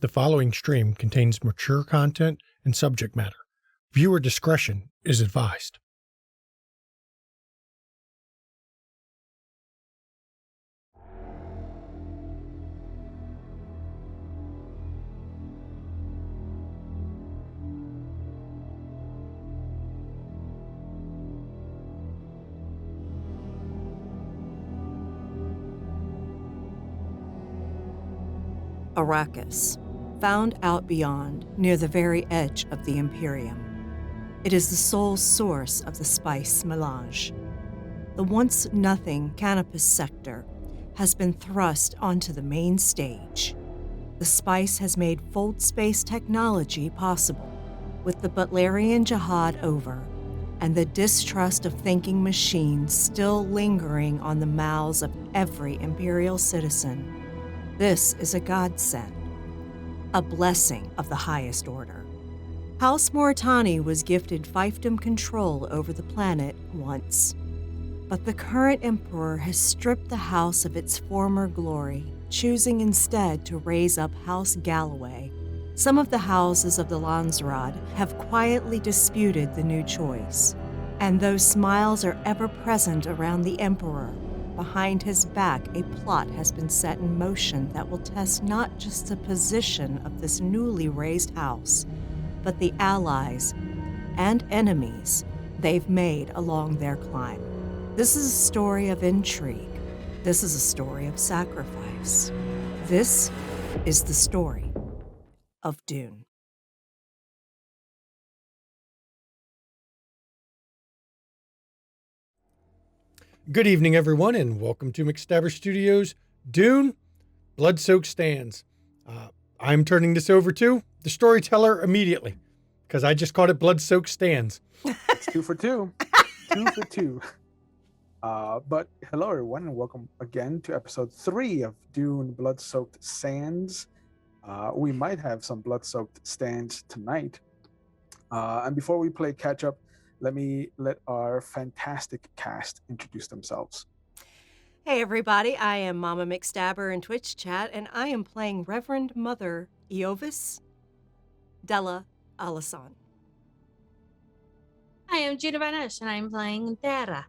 The following stream contains mature content and subject matter. Viewer discretion is advised. Arrakis, found out beyond, near the very edge of the Imperium. It is the sole source of the spice melange. The once nothing cannabis sector has been thrust onto the main stage. The spice has made fold space technology possible, with the Butlerian jihad over and the distrust of thinking machines still lingering on the mouths of every Imperial citizen. This is a godsend, a blessing of the highest order. House Moritani was gifted fiefdom control over the planet once, but the current emperor has stripped the house of its former glory, choosing instead to raise up House Galloway. Some of the houses of the Landsraad have quietly disputed the new choice, and though smiles are ever present around the emperor, behind his back, a plot has been set in motion that will test not just the position of this newly raised house, but the allies and enemies they've made along their climb. This is a story of intrigue. This is a story of sacrifice. This is the story of Dune. Good evening, everyone, and welcome to McStabber Studios' Dune, Blood-Soaked Stands. I'm turning this over to the storyteller immediately, because I just called it Blood-Soaked Stands. It's 2 for 2. 2 for 2. But hello, everyone, and welcome again to episode 3 of Dune Blood-Soaked Sands. We might have some blood-soaked stands tonight. And before we play catch-up, let our fantastic cast introduce themselves. Hey everybody, I am Mama McStabber in Twitch chat, and I am playing Reverend Mother Eovis Della Alasan. Hi, I'm Gina Vanish, and I'm playing Dara.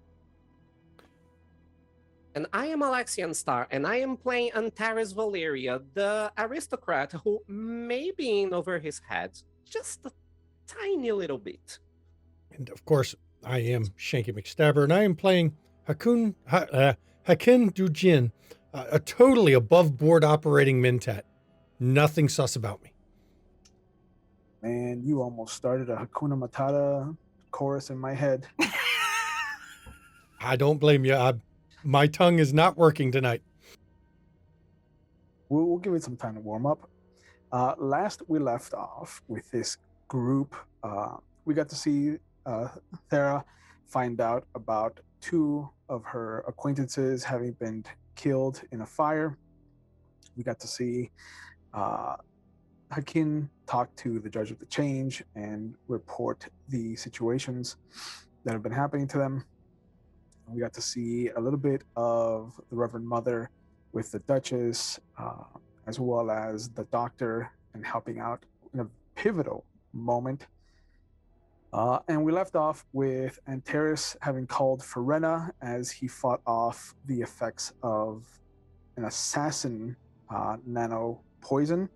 And I am Alexian Star, and I am playing Antares Valeria, the aristocrat who may be in over his head just a tiny little bit. And of course, I am Shanky McStabber, and I am playing Hakin Dujin, a totally above-board operating Mentat. Nothing sus about me. Man, you almost started a Hakuna Matata chorus in my head. I don't blame you. My tongue is not working tonight. We'll give it some time to warm up. Last we left off with this group, we got to see Thera find out about 2 of her acquaintances having been killed in a fire. We got to see Hakin talk to the Judge of the Change and report the situations that have been happening to them. We got to see a little bit of the Reverend Mother with the Duchess, as well as the Doctor, and helping out in a pivotal moment. And we left off with Antares having called Ferena as he fought off the effects of an assassin nano poison,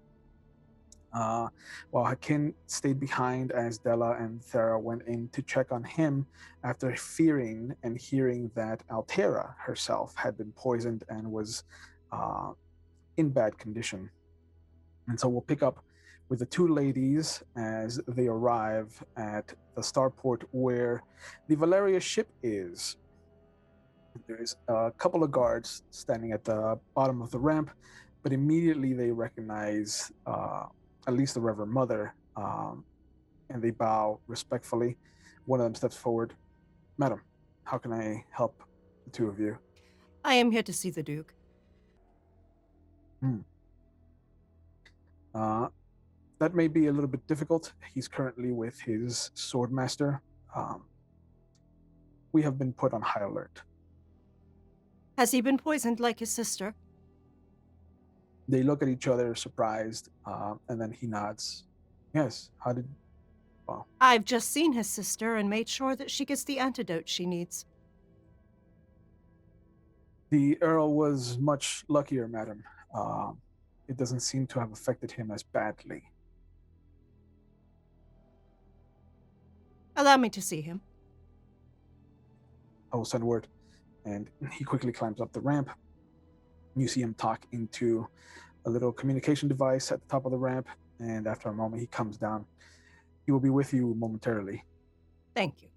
while Hakin stayed behind as Della and Thera went in to check on him after fearing and hearing that Altera herself had been poisoned and was in bad condition. And so we'll pick up with the 2 ladies as they arrive at the starport where the Valeria ship is. There's a couple of guards standing at the bottom of the ramp, but immediately they recognize at least the Reverend Mother, and they bow respectfully. One of them steps forward. Madam, how can I help the 2 of you? I am here to see the Duke. That may be a little bit difficult. He's currently with his swordmaster. We have been put on high alert. Has he been poisoned like his sister? They look at each other, surprised, and then he nods. Yes. How did? Well, I've just seen his sister and made sure that she gets the antidote she needs. the Earl was much luckier, madam. Um, it doesn't seem to have affected him as badly. Allow me to see him. I will send word. And he quickly climbs up the ramp. You see him talk into a little communication device at the top of the ramp, and after a moment, he comes down. He will be with you momentarily, Thank you.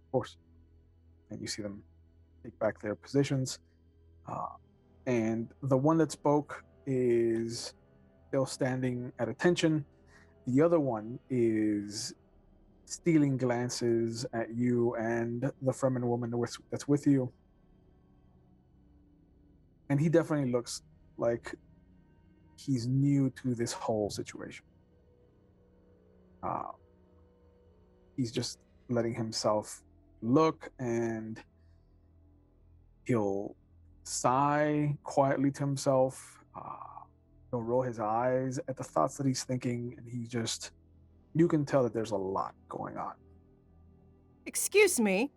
of course. And you see them take back their positions. And the one that spoke is still standing at attention. The other one is stealing glances at you and the Fremen woman that's with you. And he definitely looks like he's new to this whole situation. He's just letting himself look, and he'll sigh quietly to himself. He'll roll his eyes at the thoughts that he's thinking, and you can tell that there's a lot going on. Excuse me.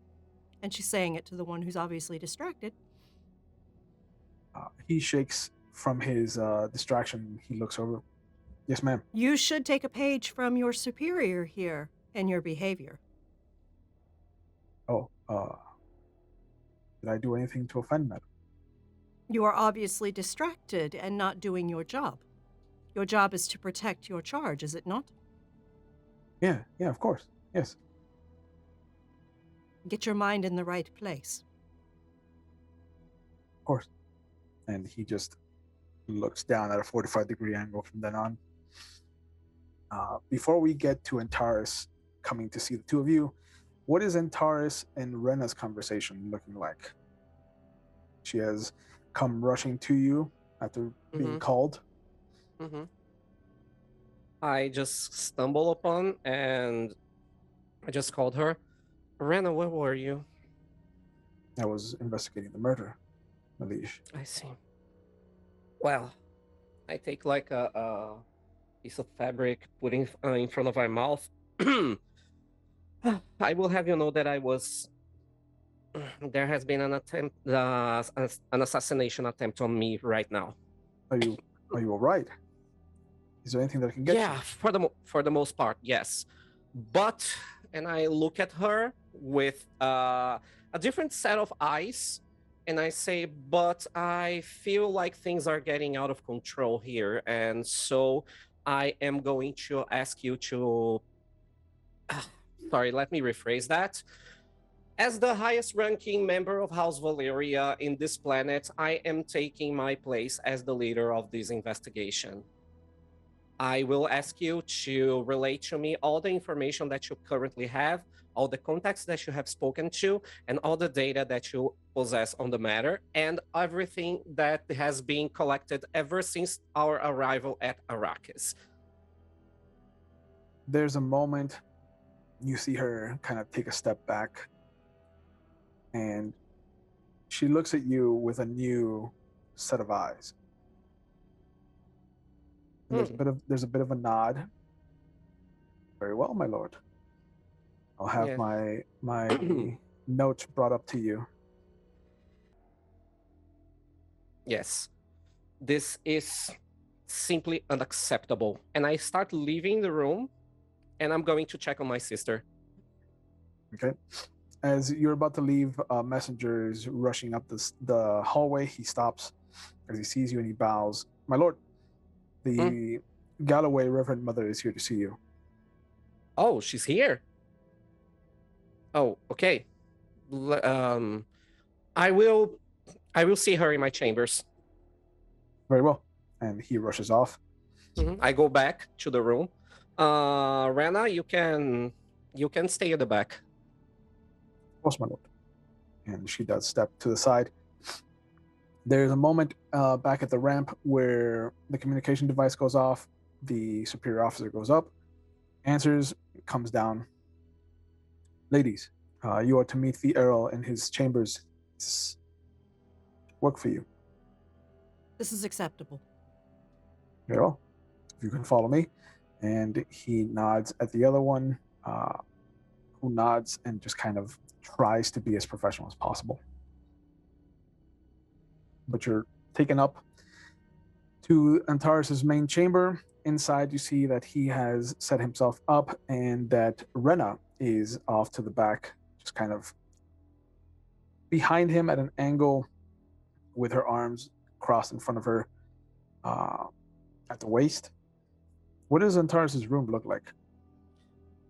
And she's saying it to the one who's obviously distracted. He shakes from his distraction. He looks over. Yes, ma'am. You should take a page from your superior here in your behavior. Oh, did I do anything to offend, madam? You are obviously distracted and not doing your job. Your job is to protect your charge, is it not? Yeah, of course. Yes. Get your mind in the right place. Of course. And he just looks down at a 45-degree angle from then on. Before we get to Antares coming to see the two of you, what is Antares and Rena's conversation looking like? She has come rushing to you after being called. I just stumble upon and I just called her. Rena, where were you? I was investigating the murder, Malish. I see. Well, I take like a piece of fabric, putting in front of my mouth. I will have you know that I was. There has been an attempt, an assassination attempt on me right now. Are you all right? Is there anything that I can get you? Yeah, for the most part, yes. But, and I look at her with a different set of eyes, and I say, but I feel like things are getting out of control here, and so I am going to ask you to. Sorry, let me rephrase that. As the highest ranking member of House Valeria in this planet, I am taking my place as the leader of this investigation. I will ask you to relate to me all the information that you currently have, all the contacts that you have spoken to, and all the data that you possess on the matter, and everything that has been collected ever since our arrival at Arrakis. There's a moment you see her kind of take a step back, and she looks at you with a new set of eyes. And there's a bit of a nod. Very well, my lord. I'll have my note brought up to you. Yes, this is simply unacceptable. And I start leaving the room, and I'm going to check on my sister. Okay. As you're about to leave, a messenger is rushing up the hallway. He stops as he sees you and he bows. My lord, the Galloway Reverend Mother is here to see you. Oh, she's here. Oh, okay. I will see her in my chambers. Very well. And he rushes off. I go back to the room. Rena, you can stay at the back. Of course, my lord. And she does step to the side. There's a moment back at the ramp where the communication device goes off. The superior officer goes up, answers, comes down. Ladies, you are to meet the Earl in his chambers. Work for you. This is acceptable. Very well. If you can follow me. And he nods at the other one, who nods and just kind of tries to be as professional as possible. But you're taken up to Antares' main chamber. Inside, you see that he has set himself up and that Rena is off to the back, just kind of behind him at an angle with her arms crossed in front of her at the waist. What does Antares' room look like?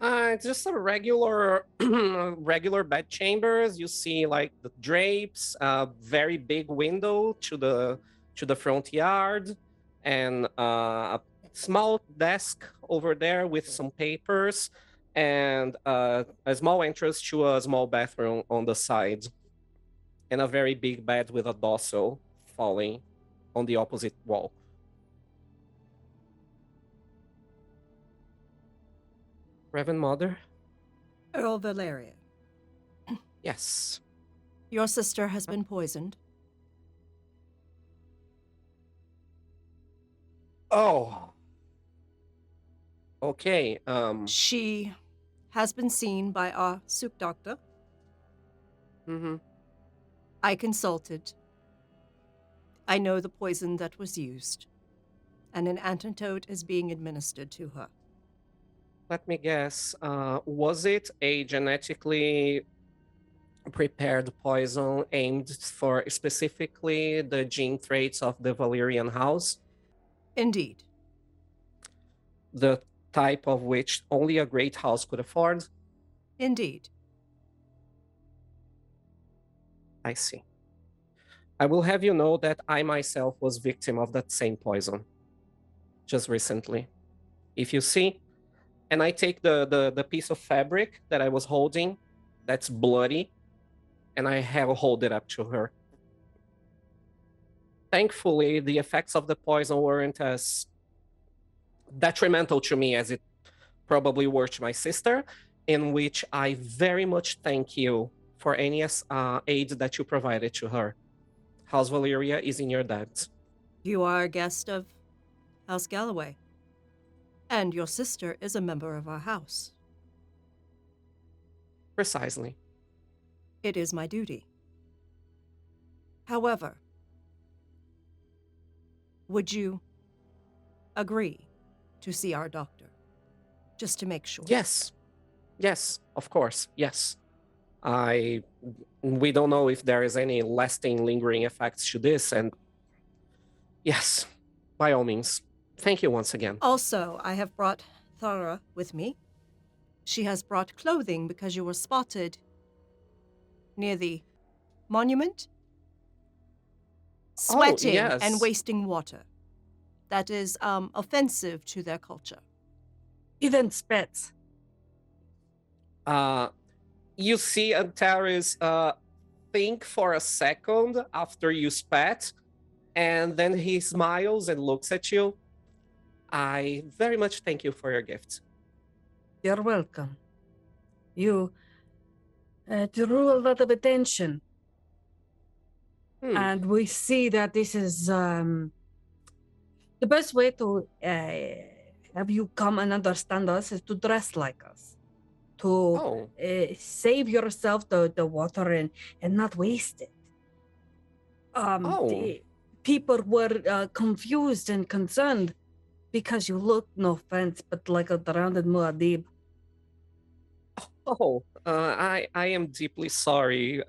It's just a regular, regular bed chambers. You see, like the drapes, a very big window to the front yard, and a small desk over there with some papers, and a small entrance to a small bathroom on the side, and a very big bed with a dossel falling on the opposite wall. Reverend Mother? Earl Valeria, Yes. your sister has been poisoned. Oh. Okay, She has been seen by our soup doctor. mhm. I consulted. I know the poison that was used, and an antidote is being administered to her. Let me guess. Was it a genetically prepared poison aimed for specifically the gene traits of the Valerian house? Indeed. The type of which only a great house could afford? Indeed. I see. I will have you know that I myself was victim of that same poison just recently. If you see, and I take the piece of fabric that I was holding that's bloody, and I hold it up to her. Thankfully, the effects of the poison weren't as detrimental to me as it probably were to my sister, in which I very much thank you for any aid that you provided to her. House Valeria is in your debt. You are a guest of House Galloway, and your sister is a member of our house. Precisely. It is my duty. However, would you agree to see our doctor? Just to make sure. Yes. Yes, of course. Yes. We don't know if there is any lasting lingering effects to this, and yes, by all means. Thank you once again. Also, I have brought Thara with me. She has brought clothing because you were spotted near the monument, sweating and yes. wasting water. That is offensive to their culture. Even spits. You see Antares think for a second after you spat, and then he smiles and looks at you. I very much thank you for your gift. You're welcome. You drew a lot of attention. And we see that this is the best way to have you come and understand us is to dress like us. To save yourself the water and not waste it. The people were confused and concerned because you look, no offense, but like a drowned Muad'Dib. I am deeply sorry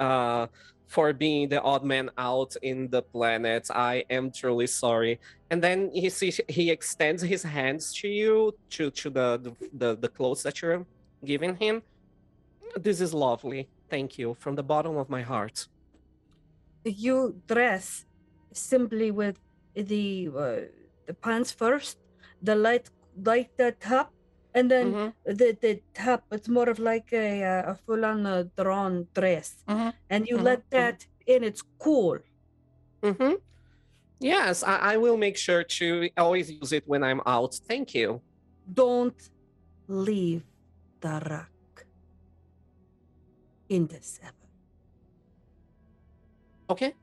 for being the odd man out in the planet. I am truly sorry. And then he extends his hands to you, to the clothes that you're giving him. This is lovely. Thank you from the bottom of my heart. You dress simply with the pants first, the light top, and then the top. It's more of like a full-on drawn dress, and you let that in. It's cool. Yes, I will make sure to always use it when I'm out. Thank you. Don't leave the rock in the 7. Okay.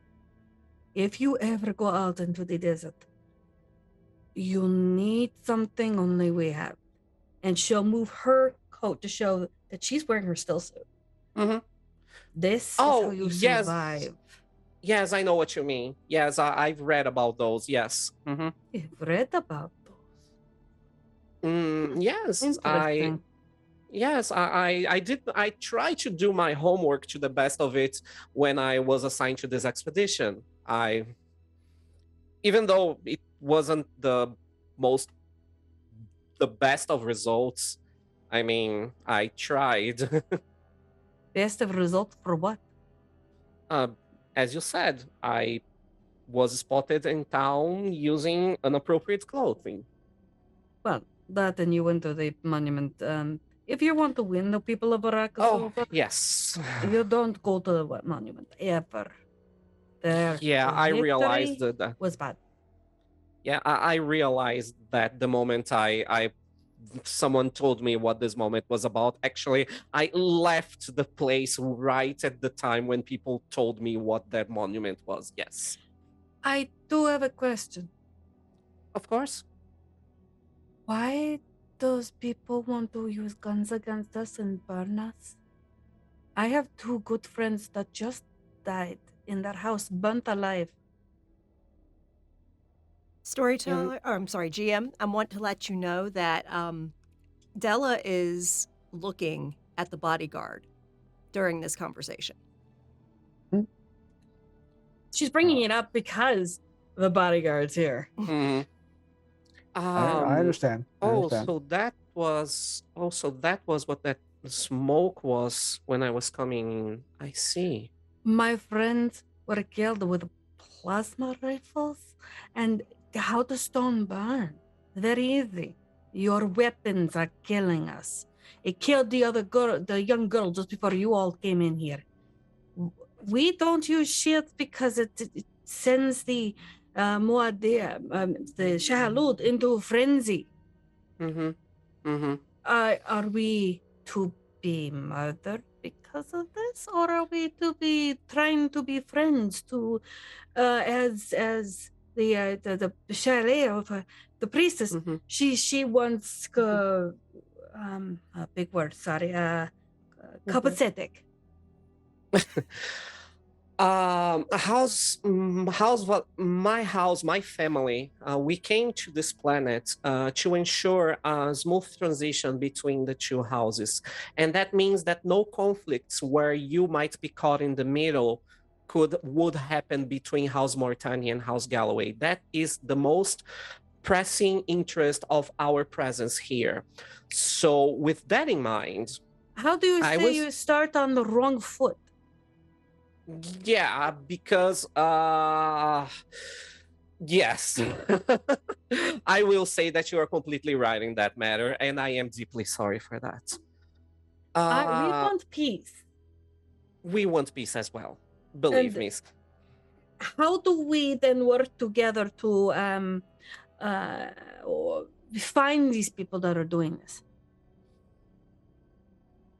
if you ever go out into the desert, you need something only we have. And she'll move her coat to show that she's wearing her still suit. Mm-hmm. This is how Oh, you yes. survive. Yes, I know what you mean. Yes, I've read about those. Yes. Mm-hmm. You've read about those. Yes, Interesting. I did. I tried to do my homework to the best of it when I was assigned to this expedition. Even though it wasn't the best of results, I mean, I tried. Best of result for what? As you said, I was spotted in town using inappropriate clothing. Well, that and you went to the monument. If you want to win the people of Arrakis over, yes. you don't go to the monument ever. Yeah, I realized victory that. was bad. Yeah, I realized that the moment someone told me what this moment was about. Actually, I left the place right at the time when people told me what that monument was. Yes. I do have a question. Of course. Why does people want to use guns against us and burn us? I have two good friends that just died in their house, burnt alive. Storyteller, or I'm sorry, GM, I want to let you know that Della is looking at the bodyguard during this conversation. She's bringing it up because the bodyguard's here. Mm-hmm. I understand. So that was what that smoke was when I was coming in. I see. My friends were killed with plasma rifles, and how the stone burn? Very easy. Your weapons are killing us. It killed the young girl just before you all came in here. We don't use shields because it sends the the Shahalud into frenzy. Are we to be murdered because of this, or are we to be trying to be friends to, as the chalet of the priestess? She wants a big word. Sorry, copacetic. My family, we came to this planet to ensure a smooth transition between the two houses. And that means that no conflicts where you might be caught in the middle would happen between House Mortani and House Galloway. That is the most pressing interest of our presence here. So with that in mind, how do you say you start on the wrong foot? Yeah, because yes. I will say that you are completely right in that matter, and I am deeply sorry for that. We want peace. We want peace as well. Believe me. How do we then work together to find these people that are doing this?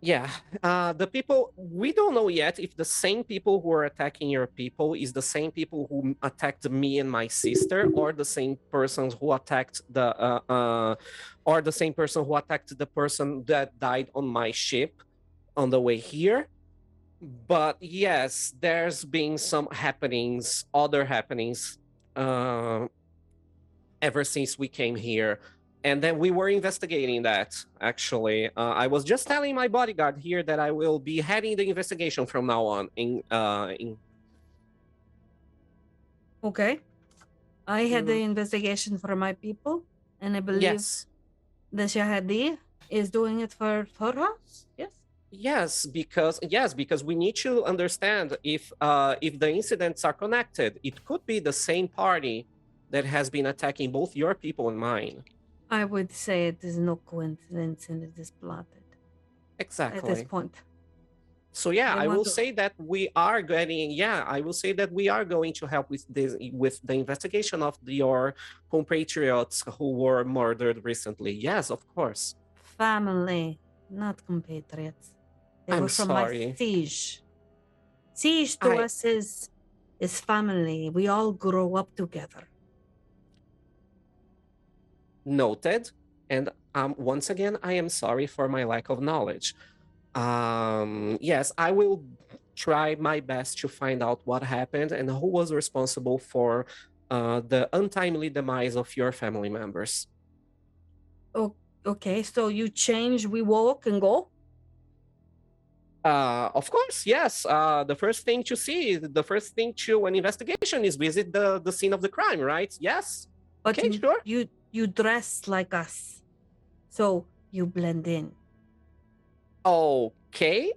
Yeah, the people, we don't know yet if the same people who are attacking your people is the same people who attacked me and my sister, or the same persons who attacked the person that died on my ship on the way here. But yes, there's been some other happenings, ever since we came here. And then we were investigating that, actually. I was just telling my bodyguard here that I will be heading the investigation from now on. Okay. I had the investigation for my people, and I believe the Shahadi is doing it for her. Yes? Because we need to understand if the incidents are connected. It could be the same party that has been attacking both your people and mine. I would say it is no coincidence and it is plotted. Exactly. At this point. So yeah, I will say that we are going to help with the investigation of your compatriots who were murdered recently. Yes, of course. Family, not compatriots. They were from sorry. my siege. Siege to us is is family. We all grow up together. Noted. And once again, I am sorry for my lack of knowledge. Yes, I will try my best to find out what happened and who was responsible for the untimely demise of your family members. Oh, okay, so you change, we walk and go? Of course, yes. The first thing to see, the first thing to an investigation is visit the scene of the crime, right? Yes. But Okay, sure. you dress like us, so you blend in. Okay.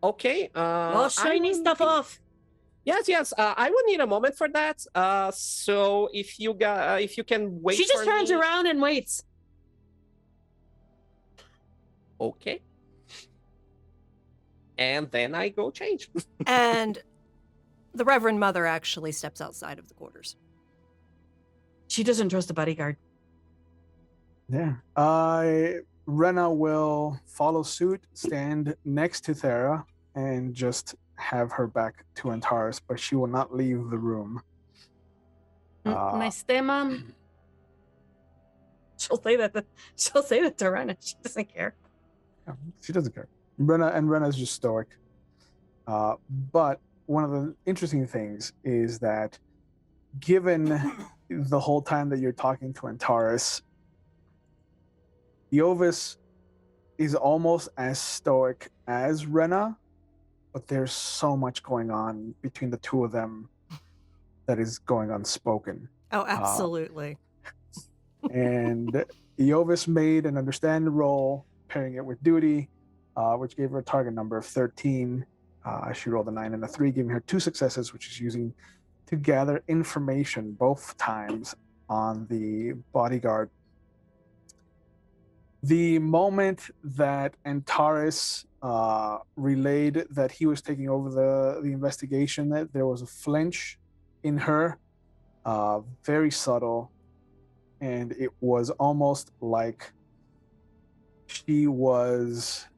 Okay. All shiny stuff off. Yes. I will need a moment for that. So if you can wait. She just for turns me. around and waits. Okay. And then I go change. And the Reverend Mother actually steps outside of the quarters. She doesn't trust the bodyguard. Yeah. Rena will follow suit, stand next to Thera, and just have her back to Antares, but she will not leave the room. Nice day, Mom. She'll say that. She'll say that to Rena. She doesn't care. She doesn't care. Rena's just stoic. But one of the interesting things is that given the whole time that you're talking to Antares, Iovis is almost as stoic as Rena, but there's so much going on between the two of them that is going unspoken. Oh, absolutely. And Iovis made an understand roll, pairing it with duty, which gave her a target number of 13. She rolled a 9 and a 3, giving her 2 successes, which is using to gather information both times on the bodyguard. The moment that Antares relayed that he was taking over the investigation, that there was a flinch in her, very subtle, and it was almost like she was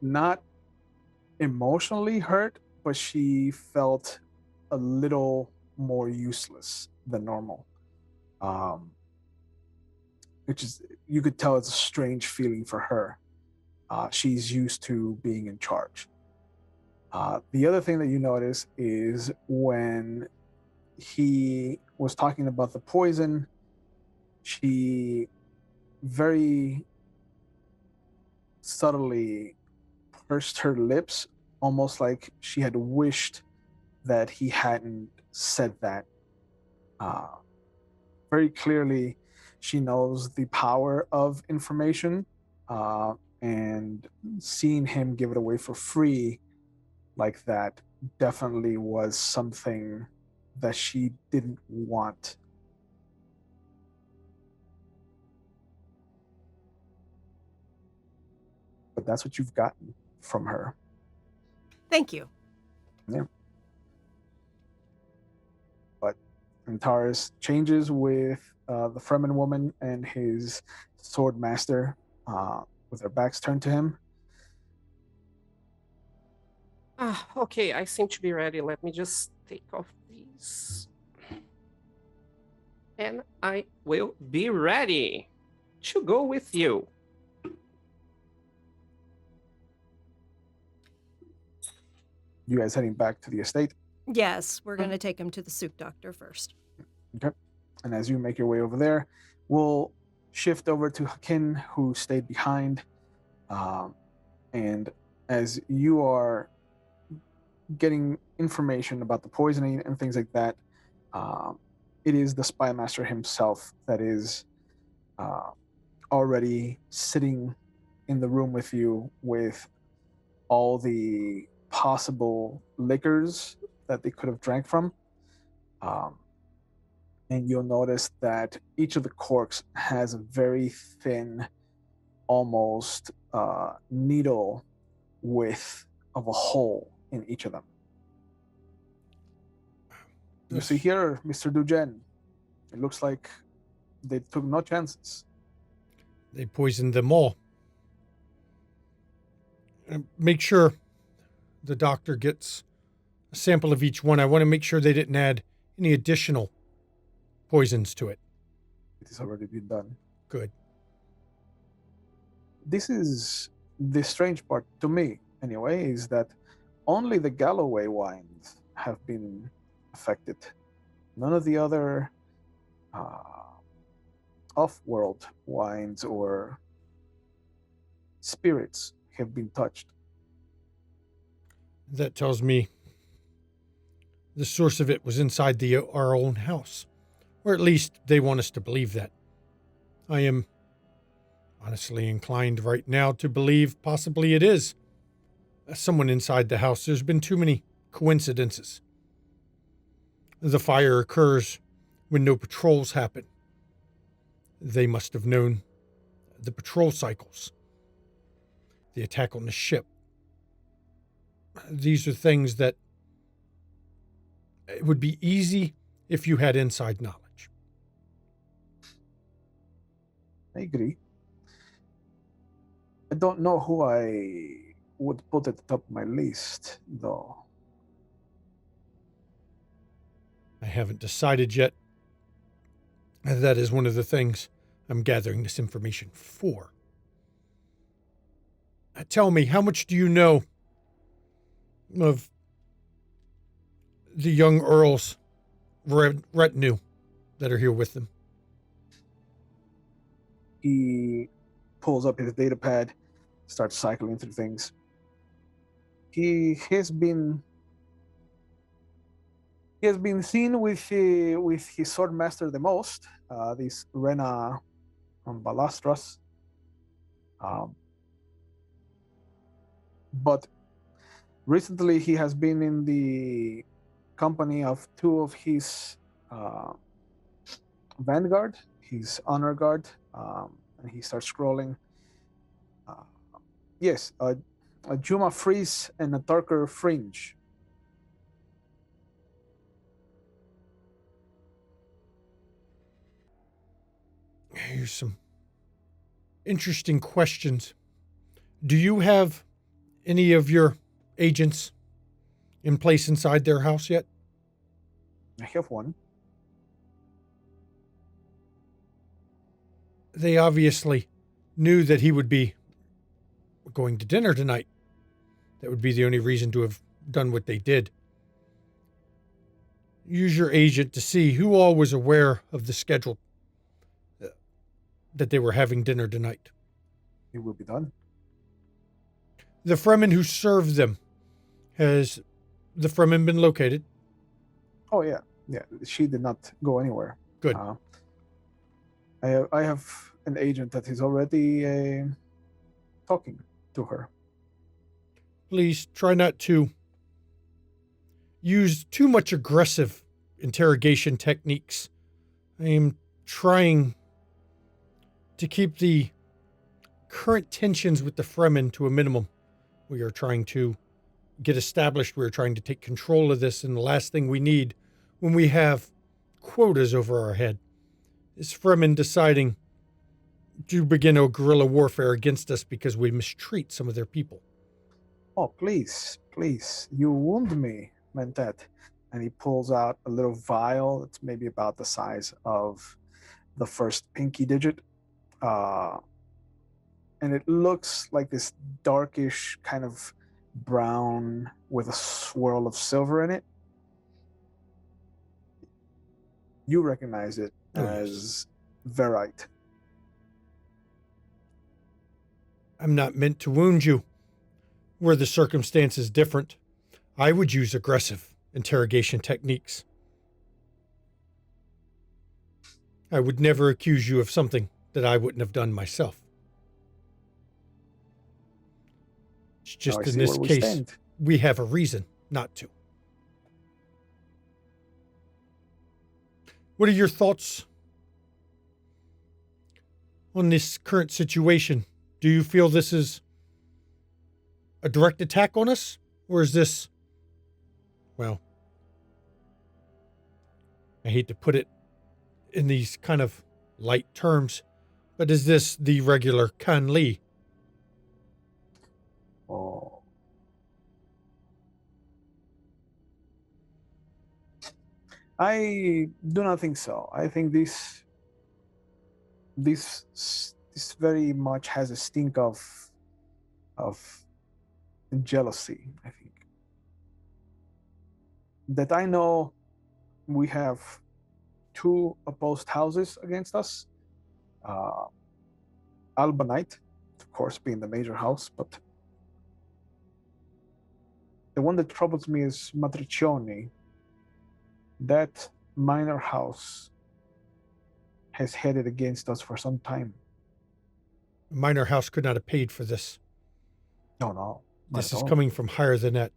not emotionally hurt, but she felt a little more useless than normal. Which is, you could tell it's a strange feeling for her. She's used to being in charge. The other thing that you notice is when he was talking about the poison, she very subtly pursed her lips, almost like she had wished that he hadn't said that. Very clearly, she knows the power of information, and seeing him give it away for free like that definitely was something that she didn't want. But that's what you've gotten from her. Thank you. Yeah. But Antares changes with the Fremen woman and his sword master with their backs turned to him. Okay, I seem to be ready. Let me just take off these. And I will be ready to go with you. You guys heading back to the estate? Yes, we're going to take him to the Souk Doctor first. Okay. And as you make your way over there, we'll shift over to Hakin, who stayed behind. And as you are getting information about the poisoning and things like that, it is the spy master himself that is already sitting in the room with you with all the possible liquors that they could have drank from. And you'll notice that each of the corks has a very thin, almost needle width of a hole in each of them. You see here, Mr. Dujen, it looks like they took no chances. They poisoned them all. Make sure the doctor gets a sample of each one. I want to make sure they didn't add any additional poisons to it. It has already been done. Good. This is the strange part to me, anyway, is that only the Galloway wines have been affected. None of the other off-world wines or spirits have been touched. That tells me the source of it was inside our own house. Or at least they want us to believe that. I am honestly inclined right now to believe possibly it is someone inside the house. There's been too many coincidences. The fire occurs when no patrols happen. They must have known the patrol cycles. The attack on the ship. These are things that it would be easy if you had inside knowledge. I agree. I don't know who I would put at the top of my list, though. I haven't decided yet. That is one of the things I'm gathering this information for. Tell me, how much do you know of the young Earl's retinue that are here with them? He pulls up his data pad, starts cycling through things. He has been seen with his swordmaster the most, this Rena Balastras. But recently he has been in the company of two of his vanguard, his honor guard, and he starts scrolling. Yes, a Juma Freeze and a Tarker Fringe. Here's some interesting questions. Do you have any of your agents in place inside their house yet? I have one. They obviously knew that he would be going to dinner tonight. That would be the only reason to have done what they did. Use your agent to see who all was aware of the schedule that they were having dinner tonight. It will be done. The Fremen who served them, has the Fremen been located? Oh yeah. She did not go anywhere. Good. I have an agent that is already talking to her. Please try not to use too much aggressive interrogation techniques. I am trying to keep the current tensions with the Fremen to a minimum. We are trying to get established. We are trying to take control of this. And the last thing we need when we have quotas over our head is Fremen deciding to begin a guerrilla warfare against us because we mistreat some of their people. Oh, please, you wound me, Mentat. And he pulls out a little vial that's maybe about the size of the first pinky digit. And it looks like this darkish kind of brown with a swirl of silver in it. You recognize it as Verite. I'm not meant to wound you. Were the circumstances different, I would use aggressive interrogation techniques. I would never accuse you of something that I wouldn't have done myself. It's just in this case, we have a reason not to. What are your thoughts on this current situation? Do you feel this is a direct attack on us? Or is this, well, I hate to put it in these kind of light terms, but is this the regular Kan Li? Oh. I do not think so. I think this very much has a stink of jealousy. I think that I know we have two opposed houses against us. Albanite, of course, being the major house, but the one that troubles me is Matricioni. That minor house has headed against us for some time. Minor house could not have paid for this. No. This is coming from higher than that.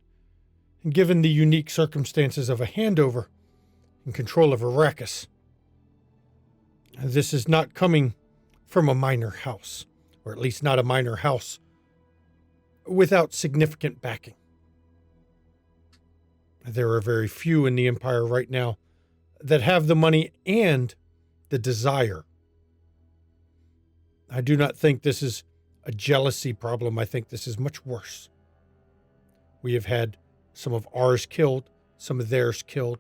And given the unique circumstances of a handover and control of Arrakis, this is not coming from a minor house, or at least not a minor house without significant backing. There are very few in the Empire right now that have the money and the desire. I do not think this is a jealousy problem. I think this is much worse. We have had some of ours killed, some of theirs killed,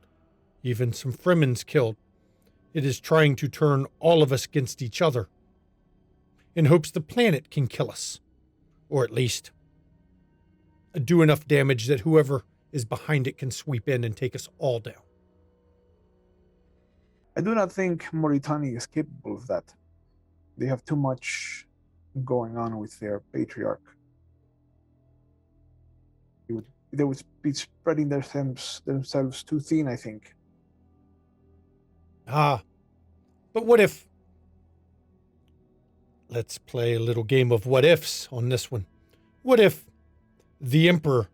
even some Fremens killed. It is trying to turn all of us against each other in hopes the planet can kill us, or at least do enough damage that whoever is behind it can sweep in and take us all down. I do not think Mauritania is capable of that. They have too much going on with their patriarch. They would be spreading themselves too thin, I think. But what if... Let's play a little game of what ifs on this one. What if the Emperor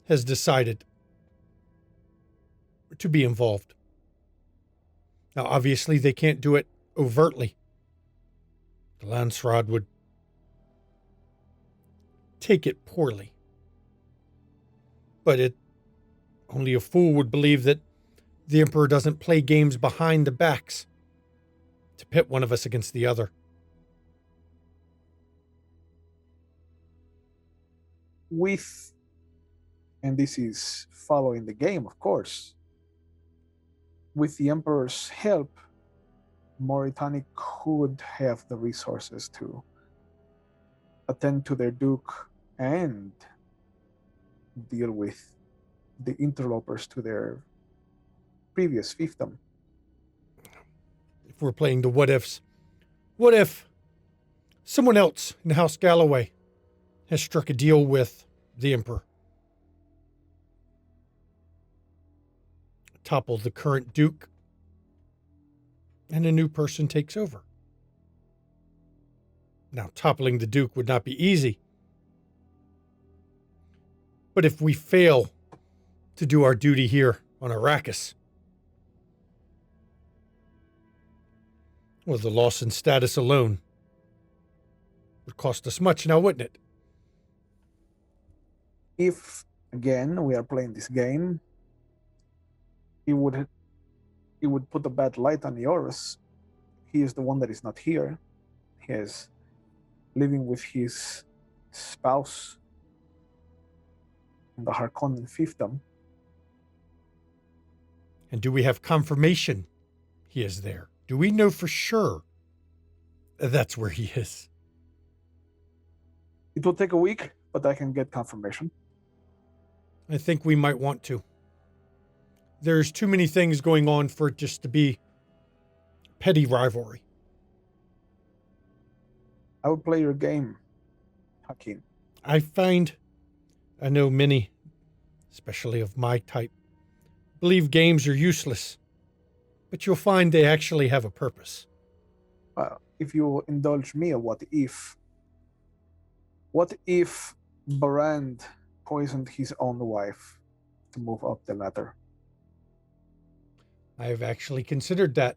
has decided to be involved? Now, obviously, they can't do it overtly. The Landsraad would take it poorly. But only a fool would believe that the Emperor doesn't play games behind the backs to pit one of us against the other. And this is following the game, of course, with the Emperor's help, Mauritania could have the resources to attend to their Duke and deal with the interlopers to their previous fiefdom. If we're playing the what ifs, what if someone else in House Galloway has struck a deal with the Emperor? Topple the current Duke, and a new person takes over. Now, toppling the Duke would not be easy. But if we fail to do our duty here on Arrakis, well, the loss in status alone would cost us much now, wouldn't it? If, again, we are playing this game, it would put a bad light on Eoros. He is the one that is not here. He is living with his spouse in the Harkonnen fiefdom. And do we have confirmation he is there? Do we know for sure that's where he is? It will take a week, but I can get confirmation. I think we might want to. There's too many things going on for it just to be petty rivalry. I would play your game, Hakeem. I know many, especially of my type, believe games are useless, but you'll find they actually have a purpose. If you indulge me, what if Barand poisoned his own wife to move up the ladder? I have actually considered that.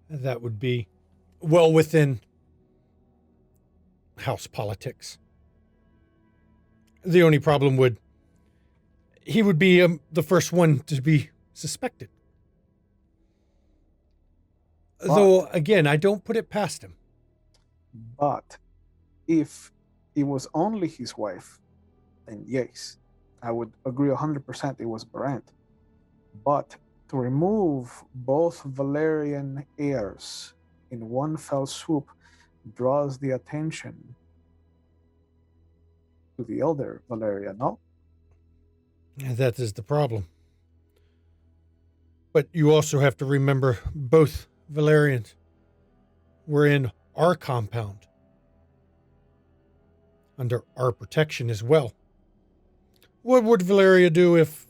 That would be well within house politics. The only problem he would be the first one to be suspected. Though, again, I don't put it past him. But if it was only his wife, then yes, I would agree 100% it was Barant. But to remove both Valerian heirs in one fell swoop draws the attention to the elder Valeria, no? And that is the problem. But you also have to remember both Valerians were in our compound, under our protection as well. What would Valeria do if,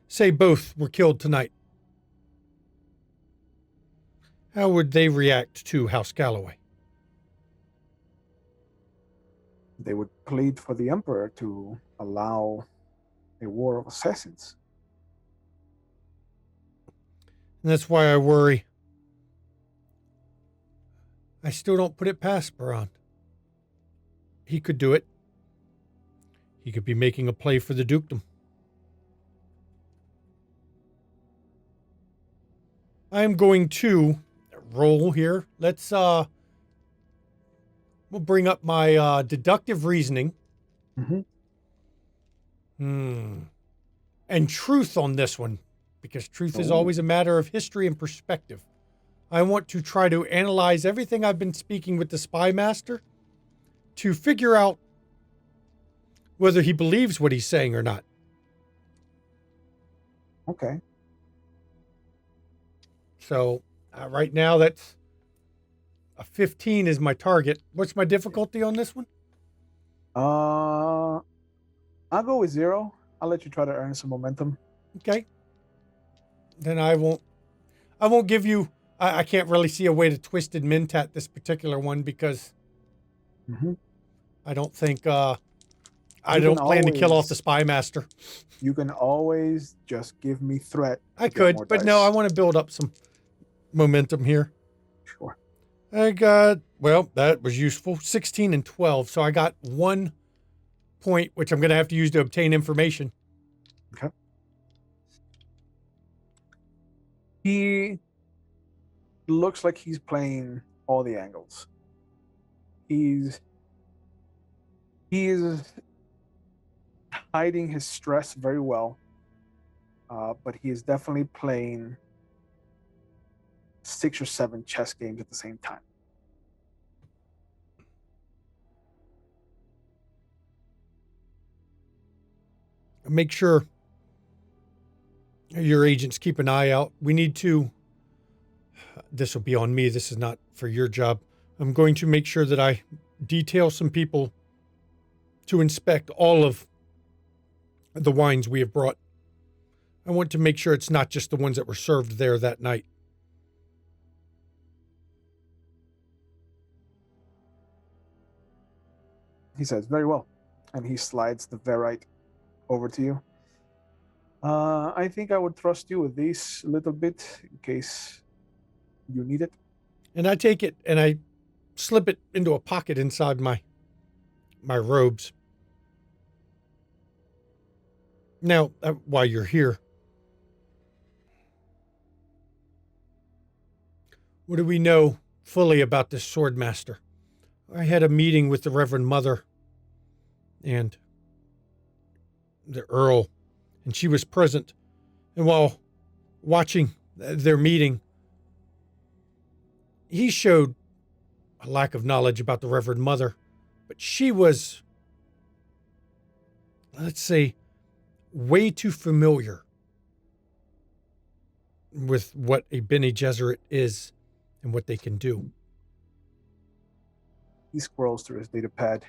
say, both were killed tonight? How would they react to House Galloway? They would plead for the Emperor to allow a war of assassins. And that's why I worry. I still don't put it past Baron. He could do it. He could be making a play for the dukedom. I'm going to roll here. We'll bring up my deductive reasoning. And truth on this one, because truth is always a matter of history and perspective. I want to try to analyze everything I've been speaking with the spy master to figure out whether he believes what he's saying or not. Okay. So right now that's a 15 is my target. What's my difficulty on this one? I'll go with 0. I'll let you try to earn some momentum. Okay. Then I won't give you, I can't really see a way to twisted mentat this particular one because I don't think, I don't plan to kill off the spy master. You can always just give me threat. I could, but no, I want to build up some momentum here. Sure. I got, well, that was useful. 16 and 12. So I got 1 point, which I'm going to have to use to obtain information. Okay. He looks like he's playing all the angles. He is hiding his stress very well, but he is definitely playing 6 or 7 chess games at the same time. Make sure your agents keep an eye out. We need to, this will be on me, this is not for your job. I'm going to make sure that I detail some people to inspect all of the wines we have brought. I want to make sure it's not just the ones that were served there that night. He says, very well. And he slides the Verite over to you. I think I would trust you with this a little bit in case you need it. And I take it and I slip it into a pocket inside my robes. Now, while you're here, what do we know fully about this sword master? I had a meeting with the Reverend Mother and the Earl, and she was present. And while watching their meeting, he showed a lack of knowledge about the Reverend Mother, but she was, let's say, way too familiar with what a Bene Gesserit is and what they can do. He scrolls through his data pad.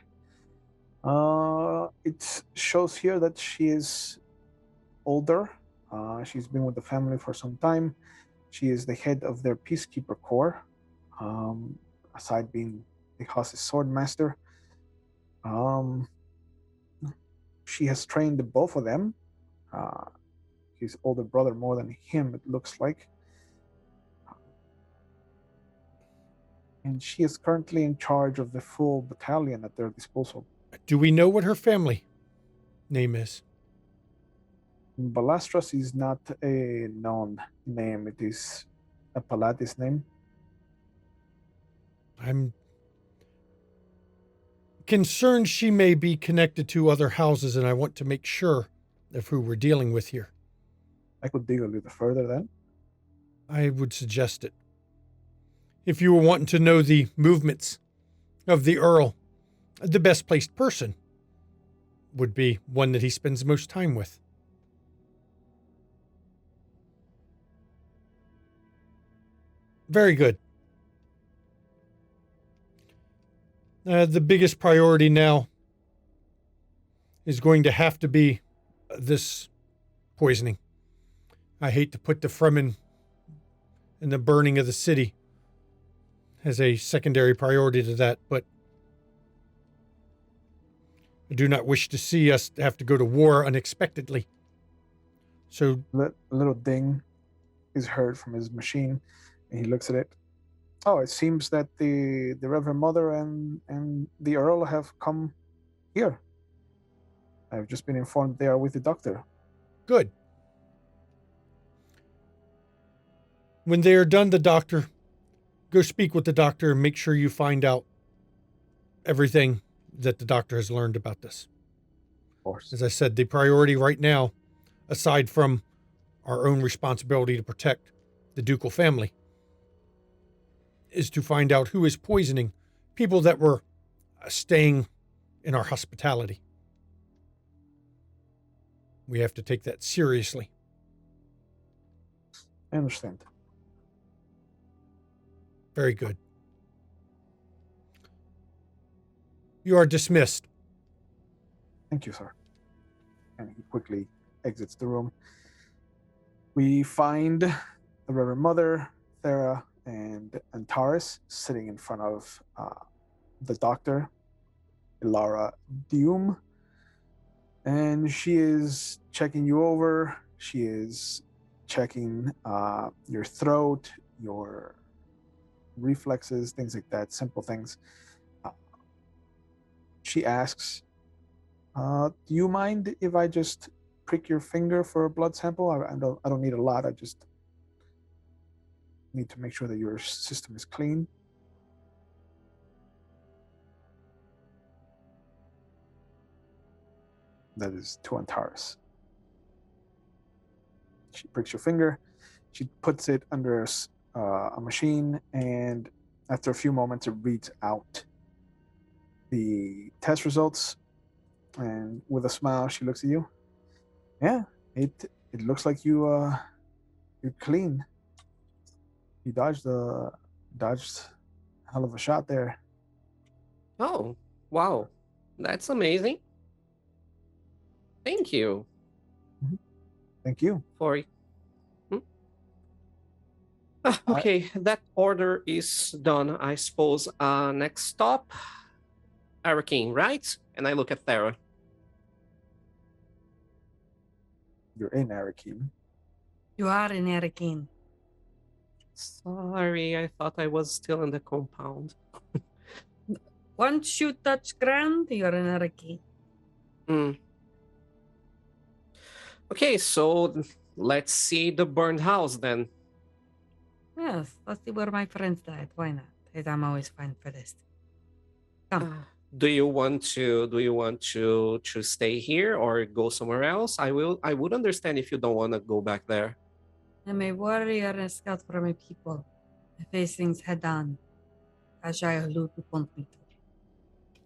It shows here that she is older. She's been with the family for some time. She is the head of their Peacekeeper Corps, aside being the house's sword master. She has trained both of them. His older brother more than him, it looks like. And she is currently in charge of the full battalion at their disposal. Do we know what her family name is? Balastras is not a known name. It is a Palladi's name. I'm concerned she may be connected to other houses, and I want to make sure of who we're dealing with here. I could dig a little further then. I would suggest it. If you were wanting to know the movements of the Earl, the best placed person would be one that he spends the most time with. Very good. The biggest priority now is going to have to be this poisoning. I hate to put the Fremen and the burning of the city as a secondary priority to that, but I do not wish to see us have to go to war unexpectedly. So A little ding is heard from his machine, and he looks at it. Oh, it seems that the Reverend Mother and the Earl have come here. I've just been informed they are with the doctor. good. When they are done, the doctor, go speak with the doctor and make sure you find out everything that the doctor has learned about this. Of course. As I said, the priority right now, aside from our own responsibility to protect the ducal family, is to find out who is poisoning people that were staying in our hospitality. We have to take that seriously. I understand. Very good. You are dismissed. Thank you, sir. And he quickly exits the room. We find the Reverend Mother, Thera, and Antares sitting in front of the doctor, Ilara Dune. And she is checking you over. She is checking your throat, your reflexes, things like that, simple things. She asks, do you mind if I just prick your finger for a blood sample? I don't need a lot. I just need to make sure that your system is clean. That is to Antares. She pricks your finger. She puts it under a machine, and after a few moments, it reads out the test results. And with a smile, she looks at you. Yeah, it looks like you're clean. You dodged a hell of a shot there. Oh, wow. That's amazing. Thank you Thank you. for. Okay, that order is done, I suppose. Next stop, Arakin, right? And I look at Thera. You're in Arakin. You are in Arakin. Sorry, I thought I was still in the compound. Once you touch ground, you're in Arakin. Okay, so let's see the burned house then. Yes, let's see where my friends died. Why not? I'm always fine for this. Come. Do you want to stay here or go somewhere else? I would understand if you don't want to go back there. I'm a warrior and a scout for my people. I face things head on, as I allude to want me to.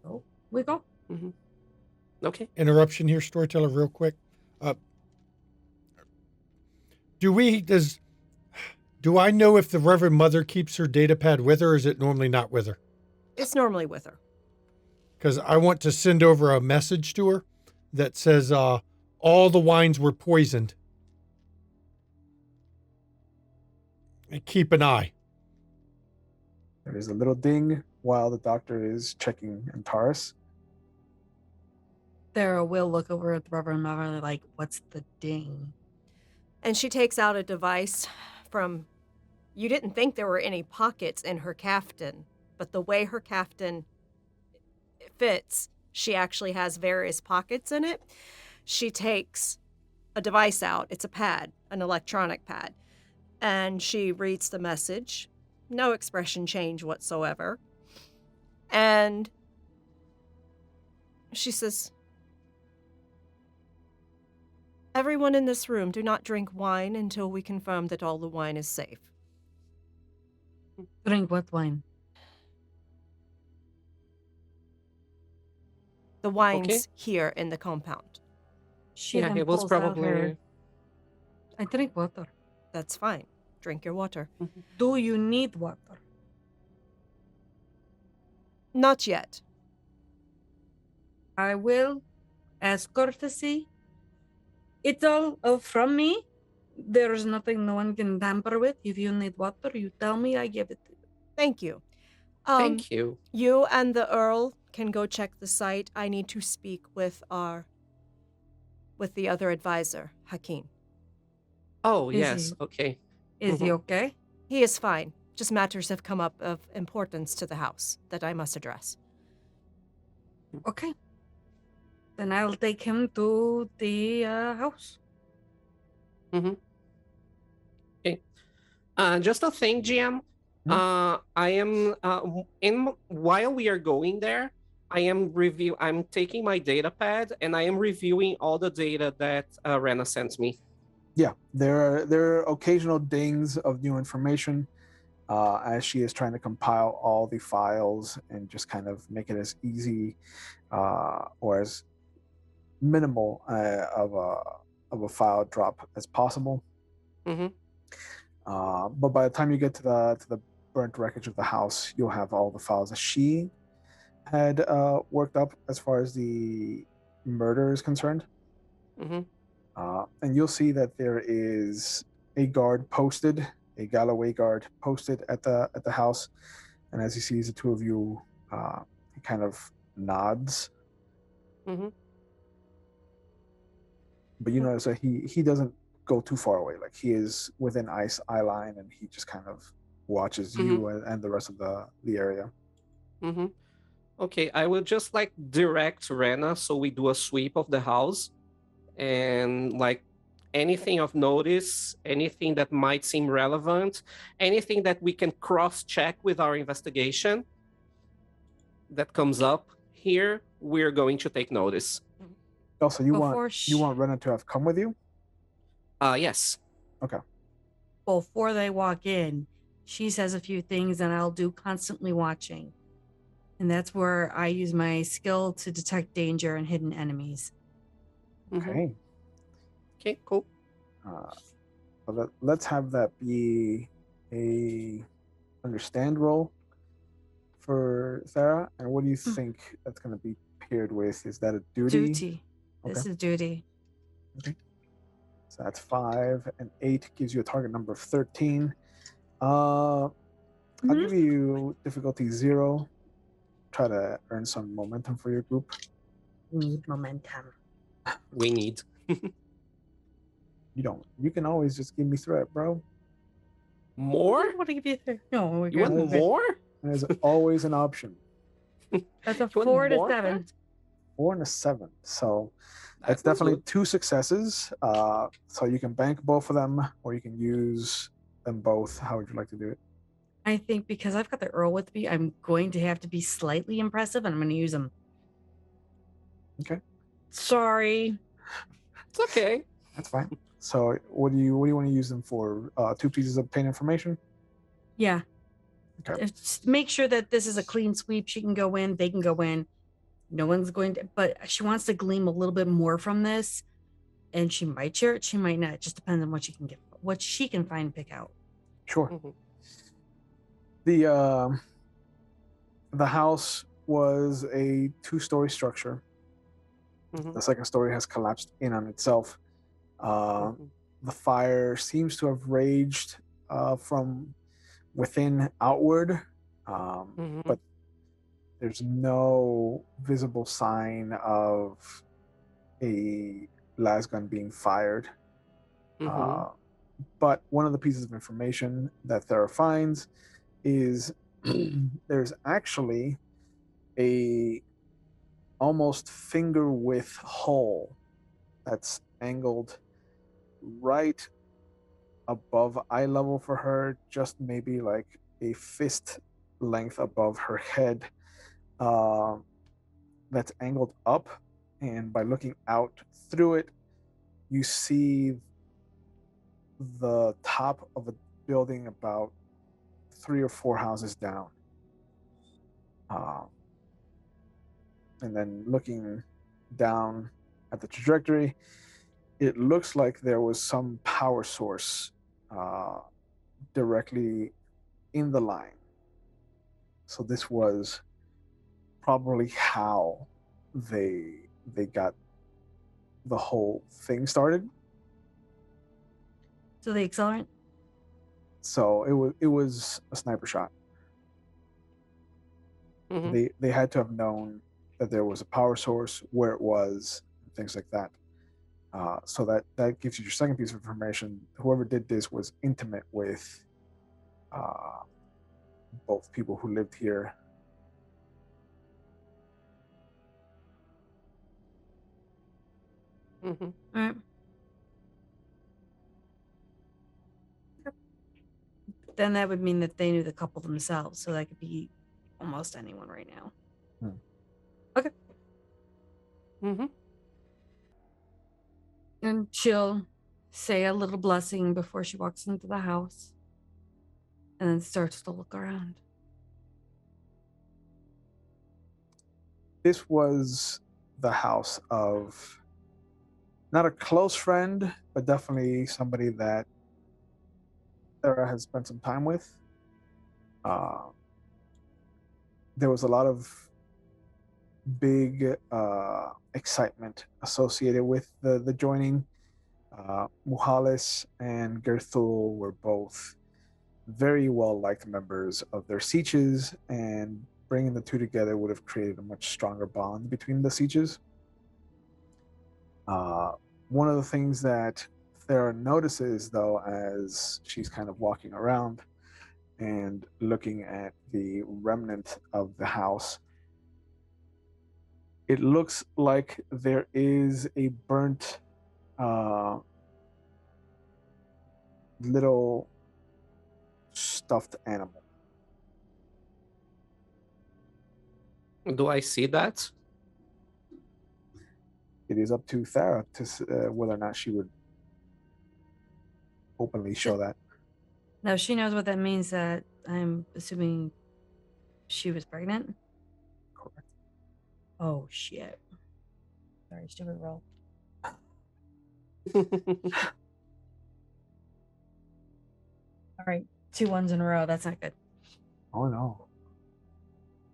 So we go. Mm-hmm. Okay. Interruption here, storyteller, real quick. Do I know if the Reverend Mother keeps her data pad with her, or is it normally not with her? It's normally with her. Because I want to send over a message to her that says all the wines were poisoned. And keep an eye. There is a little ding while the doctor is checking Antares. Thera will look over at the Reverend Mother like, what's the ding? And she takes out a device from... You didn't think there were any pockets in her caftan, but the way her caftan fits, she actually has various pockets in it. She takes a device out. It's a pad, an electronic pad. And she reads the message. No expression change whatsoever. And She says, "Everyone in this room, do not drink wine until we confirm that all the wine is safe." Drink what wine? The wine's here in the compound. She then it was pulls out her. probably. I drink water. That's fine. Drink your water. Do you need water? Not yet. I will, as courtesy. It's all from me. There's nothing no one can tamper with. If you need water, you tell me, I give it to you. Thank you. Thank you. You and the Earl can go check the site. I need to speak with the other advisor, Hakeem. Oh, Is yes. he- Okay. Is he okay? He is fine. Just matters have come up of importance to the house that I must address. Okay. Then I'll take him to the house. Just a thing, GM. I am while we are going there, I'm taking my data pad and I am reviewing all the data that Rena sends me. Yeah, there are occasional dings of new information as she is trying to compile all the files and just kind of make it as easy or as minimal of a file drop as possible. But by the time you get to the burnt wreckage of the house, you'll have all the files that she had worked up as far as the murder is concerned. And you'll see that there is a guard posted, a Galloway guard posted at the house. And as he sees the two of you, he kind of nods. But you notice that he doesn't go too far away. Like he is within eye line, and he just kind of watches you and the rest of the area. Okay, I will just like direct Rena so we do a sweep of the house, and like anything of notice, anything that might seem relevant, anything that we can cross-check with our investigation that comes up here, we're going to take notice. Also, you want Rena to have come with you? Yes. Okay. Before they walk in, she says a few things, and I'll do constantly watching. And that's where I use my skill to detect danger and hidden enemies. Okay. Okay, cool. But let's have that be a understand roll for Sarah. And what do you think that's going to be paired with? Is that a duty? Duty. Okay. This is duty. Okay. So that's 5 and 8 gives you a target number of 13. I'll give you difficulty 0. Try to earn some momentum for your group. Need momentum. We need. You don't. You can always just give me threat, bro. More? I want to give you threat. No, you want more? There's always an option. That's a 4 to 7. 4 and a 7. So that's definitely good. 2 successes. So you can bank both of them, or you can use them both. How would you like to do it? I think because I've got the Earl with me, I'm going to have to be slightly impressive, and I'm going to use them. Okay. Sorry. It's okay. That's fine. So what do you want to use them for? 2 pieces of pain information? Yeah. Okay. Just make sure that this is a clean sweep. She can go in. They can go in. No one's going to, but she wants to glean a little bit more from this, and she might share it. She might not. It just depends on what she can get, what she can find and pick out. Sure. The house was a 2-story structure. The second story has collapsed in on itself. The fire seems to have raged from within outward, but there's no visible sign of a lasgun being fired. But one of the pieces of information that Thera finds is there's actually a almost finger width hole that's angled right above eye level for her, just maybe like a fist length above her head. that's angled up, and by looking out through it, you see the top of a building about 3 or 4 houses down. And then looking down at the trajectory, it looks like there was some power source directly in the line. So this was probably how they got the whole thing started. So the accelerant? So it was a sniper shot. Mhm. They had to have known that there was a power source, where it was, and things like that. So that gives you your second piece of information. Whoever did this was intimate with both people who lived here. Mhm. All right. Then that would mean that they knew the couple themselves, so that could be almost anyone right now. Okay. Mhm. And she'll say a little blessing before she walks into the house and then starts to look around. This was the house of not a close friend, but definitely somebody that Sarah has spent some time with. There was a lot of big excitement associated with the joining. Muhalis and Gerthul were both very well liked members of their sieges, and bringing the two together would have created a much stronger bond between the sieges. One of the things that Thera notices, though, as she's kind of walking around and looking at the remnant of the house, it looks like there is a burnt little stuffed animal. Do I see that? It is up to Thera to whether or not she would openly show that. Now she knows what that means. That I'm assuming she was pregnant. Correct. Oh shit! Sorry, stupid roll. All right, 2 ones in a row. That's not good. Oh no.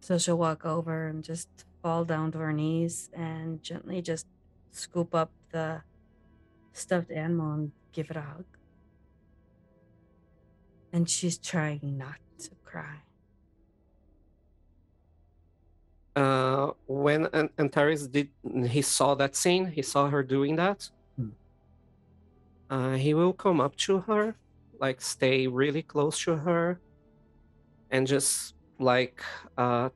So she'll walk over and just fall down to her knees and gently just scoop up the stuffed animal and give it a hug. And she's trying not to cry. When Antares he saw that scene, he saw her doing that. He will come up to her, like stay really close to her, and just like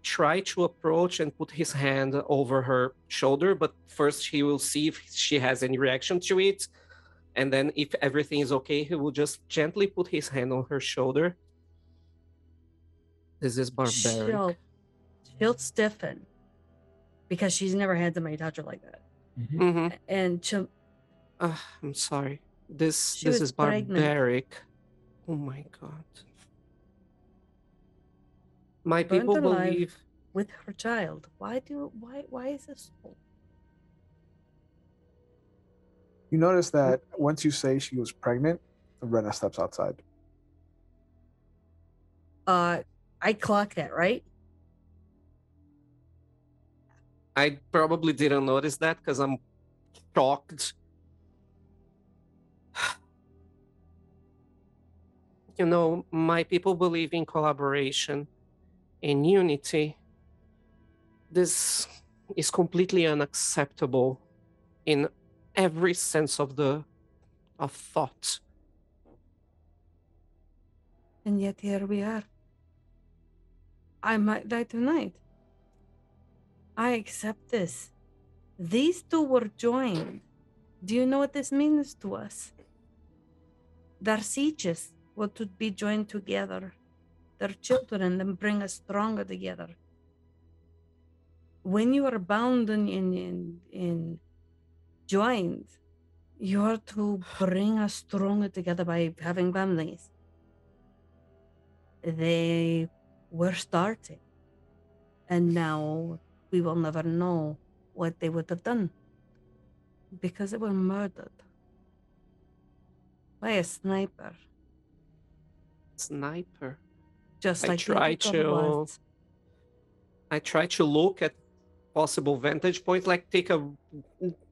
try to approach and put his hand over her shoulder. But first, he will see if she has any reaction to it, and then if everything is okay, he will just gently put his hand on her shoulder. This is barbaric. She'll stiffen because she's never had somebody touch her like that. Mm-hmm. And she'll. I'm sorry. This was is pregnant. barbaric. Oh my god. My Burnt people alive believe with her child. Why is this so? You notice that once you say she was pregnant, Rena steps outside. I clocked that, right? I probably didn't notice that because I'm shocked. You know, my people believe in collaboration, in unity. This is completely unacceptable in every sense of thought. And yet here we are. I might die tonight. I accept this. These two were joined. Do you know what this means to us? Their sieges were to be joined together. Their children and bring us stronger together. when you are bound in joined, you are to bring us stronger together by having families. They were starting, and now we will never know what they would have done because they were murdered by a sniper, Sniper. just I like the try other girl to was. I try to look at possible vantage points, like take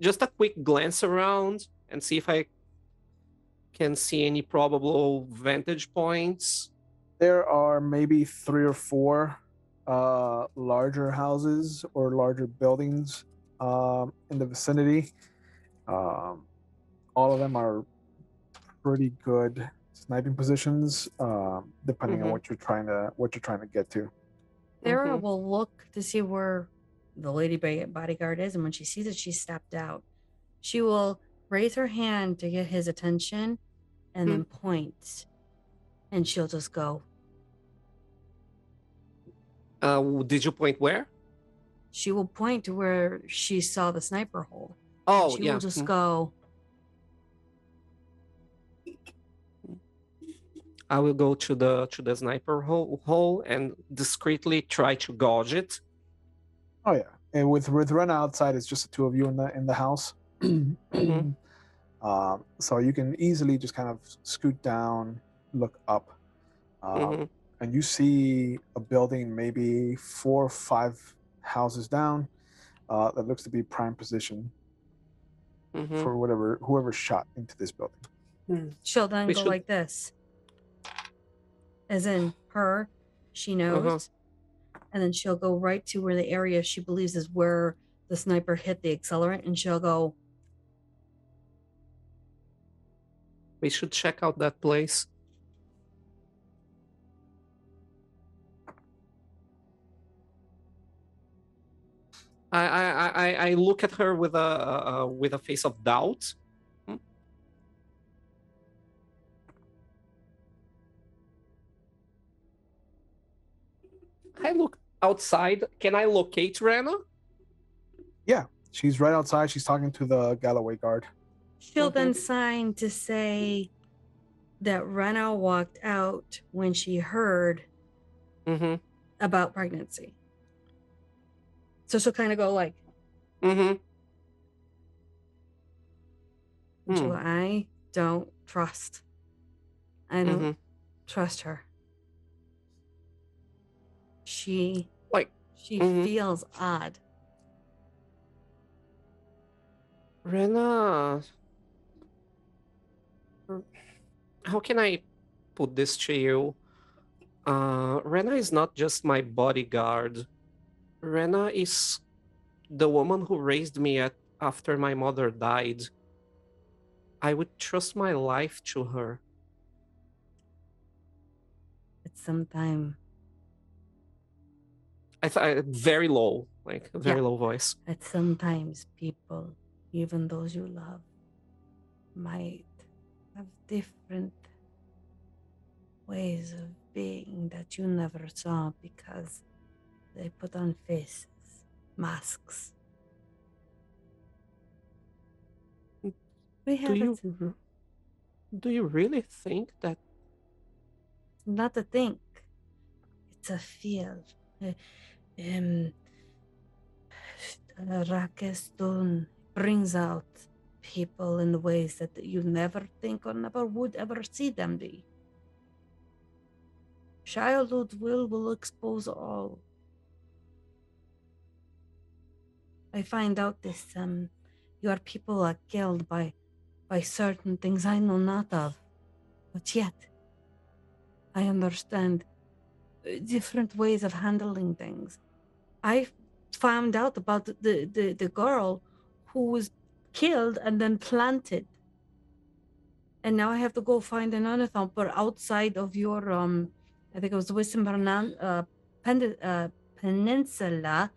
just a quick glance around and see if I can see any probable vantage points. There are maybe 3 or 4 larger houses or larger buildings in the vicinity. Um, all of them are pretty good sniping positions, depending on Mhm. what you're trying to get to. Sarah Mhm. will look to see where the lady bodyguard is, and when she sees it, she's stepped out. She will raise her hand to get his attention and then point, and she'll just go. Did you point where? She will point to where she saw the sniper hole. Oh, She will yeah. just go. I will go to the sniper hole and discreetly try to gauge it. Oh yeah, and with Rena outside, it's just the two of you in the house. Mhm. So you can easily just kind of scoot down, look up, Mhm. and you see a building maybe 4 or 5 houses down that looks to be prime position Mhm. for whoever shot into this building. She'll then We go should. like this, as in her, she knows, Uh-huh. and then she'll go right to where the area she believes is where the sniper hit the accelerant, and she'll go. We should check out that place. I look at her with a face of doubt. I look outside. Can I locate Rena? Yeah, she's right outside. She's talking to the Galloway guard. She'll then sign to say that Rena walked out when she heard about pregnancy. So she'll kind of go like, Mm-hmm. I don't trust. I don't trust her. She feels odd. Rena, how can I put this to you? Rena is not just my bodyguard. Rena is the woman who raised me after my mother died. I would trust my life to her. It's sometime. Very low, like very low voice. At sometimes people, even those you love, might have different ways of being that you never saw because they put on faces, masks. We have Do you really think that? It's not a think. It's a feel. Rakesh Dune brings out people in ways that you never think or never would ever see them be. Childhood will expose all. I find out this your people are killed by certain things I know not of. But yet I understand different ways of handling things. I found out about the girl who was killed and then planted. And now I have to go find another thumper outside of your I think it was the Western Peninsula,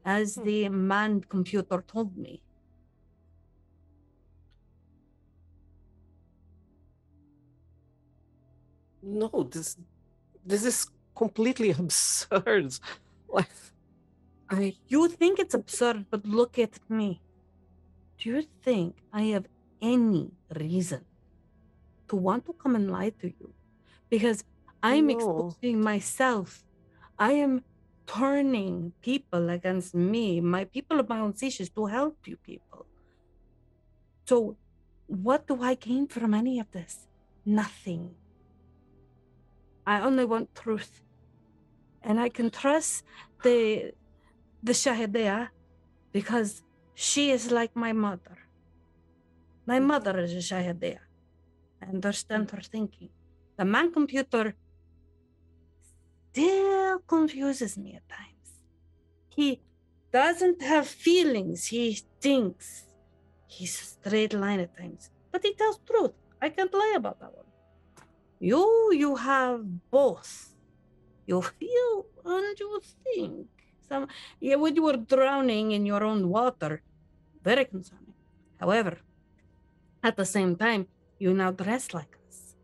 as the man computer told me. No, this is completely absurd. Like, You think it's absurd, but look at me. Do you think I have any reason to want to come and lie to you? Because I'm No. exposing myself. I am turning people against me, my people of my own species, to help you people. So what do I gain from any of this? Nothing. I only want truth. And I can trust the Shahidea because she is like my mother. My mother is a Shahidea. I understand her thinking. The man computer still confuses me at times. He doesn't have feelings. He thinks. He's a straight line at times. But he tells truth. I can't lie about that one. You have both. You feel and you think. When you were drowning in your own water, very concerning. However, at the same time, you now dress like us.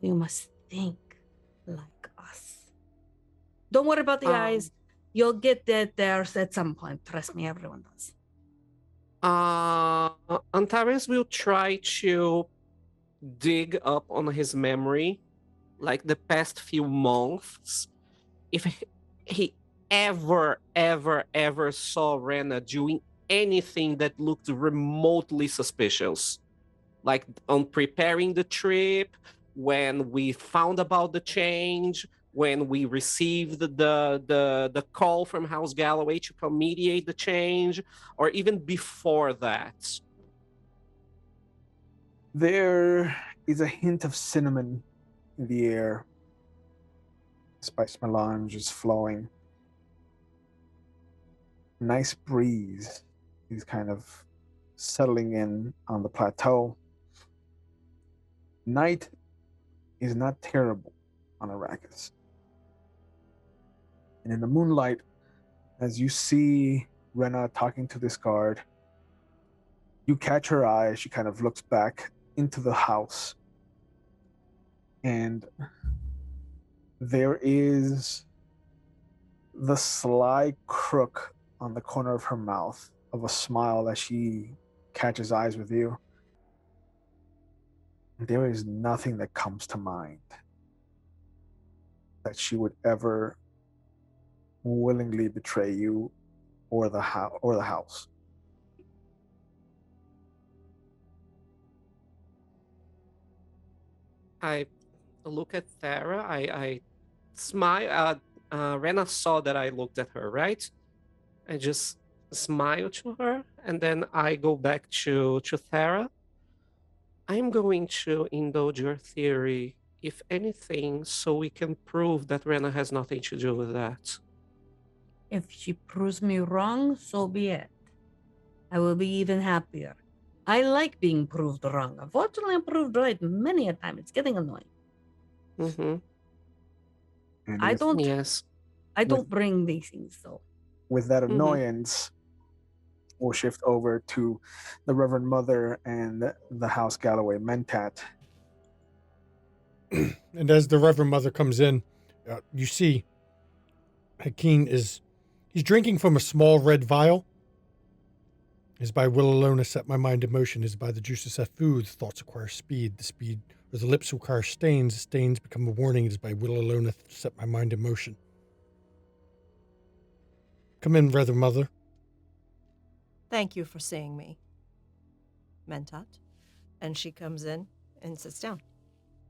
You must think like us. Don't worry about the eyes. You'll get that there at some point. Trust me, everyone does. Antares will try to dig up on his memory, like the past few months, if he ever saw Rena doing anything that looked remotely suspicious, like on preparing the trip, when we found about the change, when we received the call from House Galloway to come mediate the change, or even before that. There is a hint of cinnamon in the air. Spice melange is flowing. Nice breeze is kind of settling in on the plateau. Night is not terrible on Arrakis. And in the moonlight, as you see Rena talking to this guard, you catch her eye. She kind of looks back into the house. And there is the sly crook on the corner of her mouth of a smile as she catches eyes with you. There is nothing that comes to mind that she would ever willingly betray you or the house. I look at Thera. I smile. Rena saw that I looked at her, right? I just smile to her, and then I go back to Thera. I'm going to indulge your theory, if anything, so we can prove that Rena has nothing to do with that. If she proves me wrong, so be it. I will be even happier. I like being proved wrong. Unfortunately, I'm proved right many a time. It's getting annoying. Mm-hmm. I don't. Yes. I don't bring these things though. With that annoyance, we'll shift over to the Reverend Mother and the House Galloway Mentat. And as the Reverend Mother comes in, you see Hakeem he's drinking from a small red vial. Is by will alone I set my mind in motion, is by the juices set food, the thoughts acquire speed, the speed, or the lips acquire stains, the stains become a warning, it is by will alone I set my mind in motion. Come in, Reverend Mother. Thank you for seeing me, Mentat. And she comes in and sits down.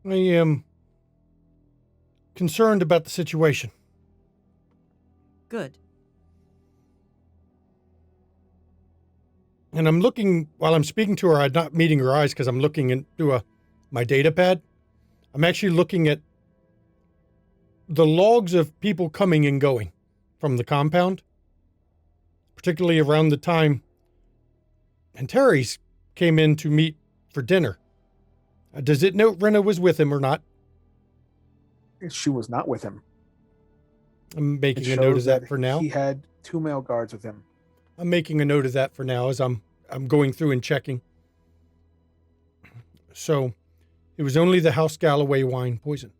I am concerned about the situation. Good. And I'm looking, while I'm speaking to her, I'm not meeting her eyes because I'm looking into my data pad. I'm actually looking at the logs of people coming and going from the compound, particularly around the time Antares came in to meet for dinner. Does it note Rena was with him or not? She was not with him. I'm making a note of that for now. He had 2 male guards with him. I'm making a note of that for now as I'm going through and checking. So it was only the House Galloway wine poisoned.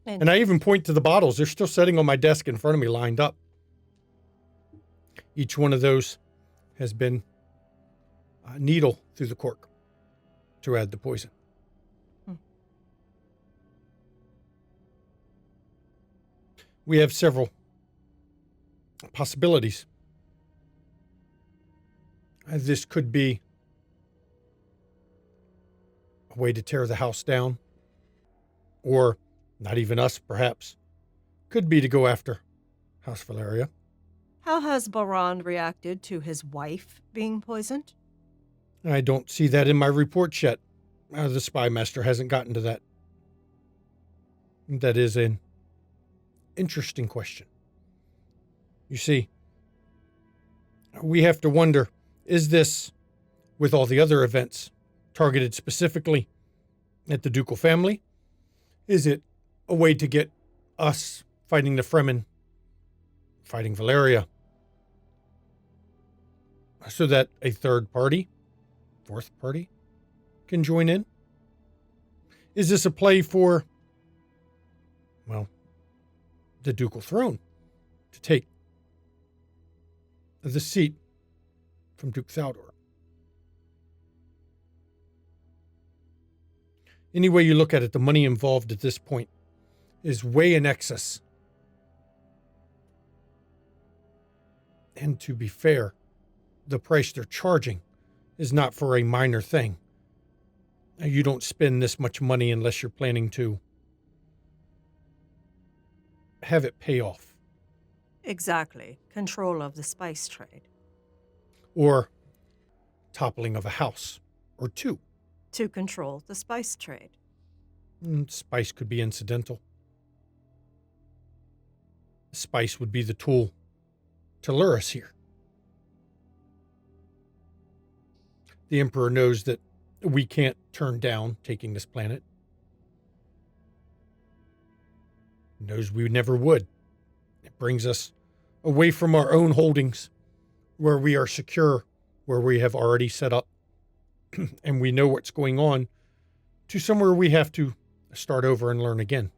And I even point to the bottles. They're still sitting on my desk in front of me lined up. Each one of those has been a needle through the cork to add the poison. We have several possibilities. This could be a way to tear the house down, or not even us, perhaps. Could be to go after House Valeria. How has Baran reacted to his wife being poisoned? I don't see that in my reports yet. The spy master hasn't gotten to that. That is an interesting question. You see, we have to wonder, is this, with all the other events, targeted specifically at the ducal family? Is it a way to get us fighting the Fremen, fighting Valeria, so that a third party, fourth party, can join in? Is this a play for, well, the ducal throne, to take the seat from Duke Thal'dor? Any way you look at it, the money involved at this point is way in excess. And to be fair, the price they're charging is not for a minor thing. You don't spend this much money unless you're planning to have it pay off. Exactly. Control of the spice trade. Or toppling of a house or two. To control the spice trade. Spice could be incidental. Spice would be the tool to lure us here. The Emperor knows that we can't turn down taking this planet. He knows we never would. It brings us away from our own holdings, where we are secure, where we have already set up, and we know what's going on, to somewhere we have to start over and learn again.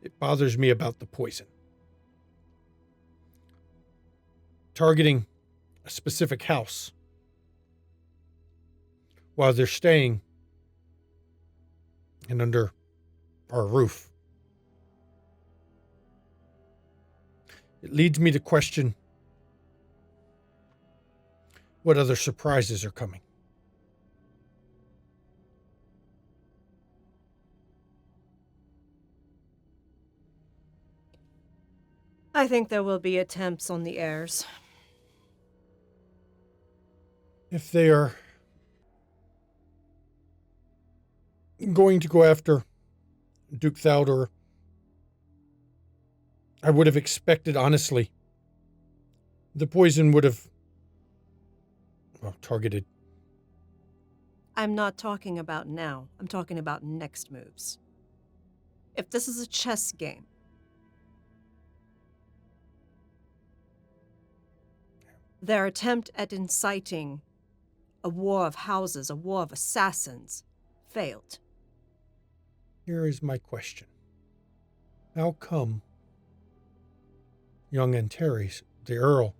It bothers me about the poison. Targeting a specific house while they're staying and under our roof. It leads me to question what other surprises are coming. I think there will be attempts on the heirs. If they are going to go after Duke Thal'dor, I would have expected, honestly, the poison would have, well, targeted. I'm not talking about now. I'm talking about next moves. If this is a chess game, their attempt at inciting a war of houses, a war of assassins, failed. Here is my question. How come young Antares, the Earl,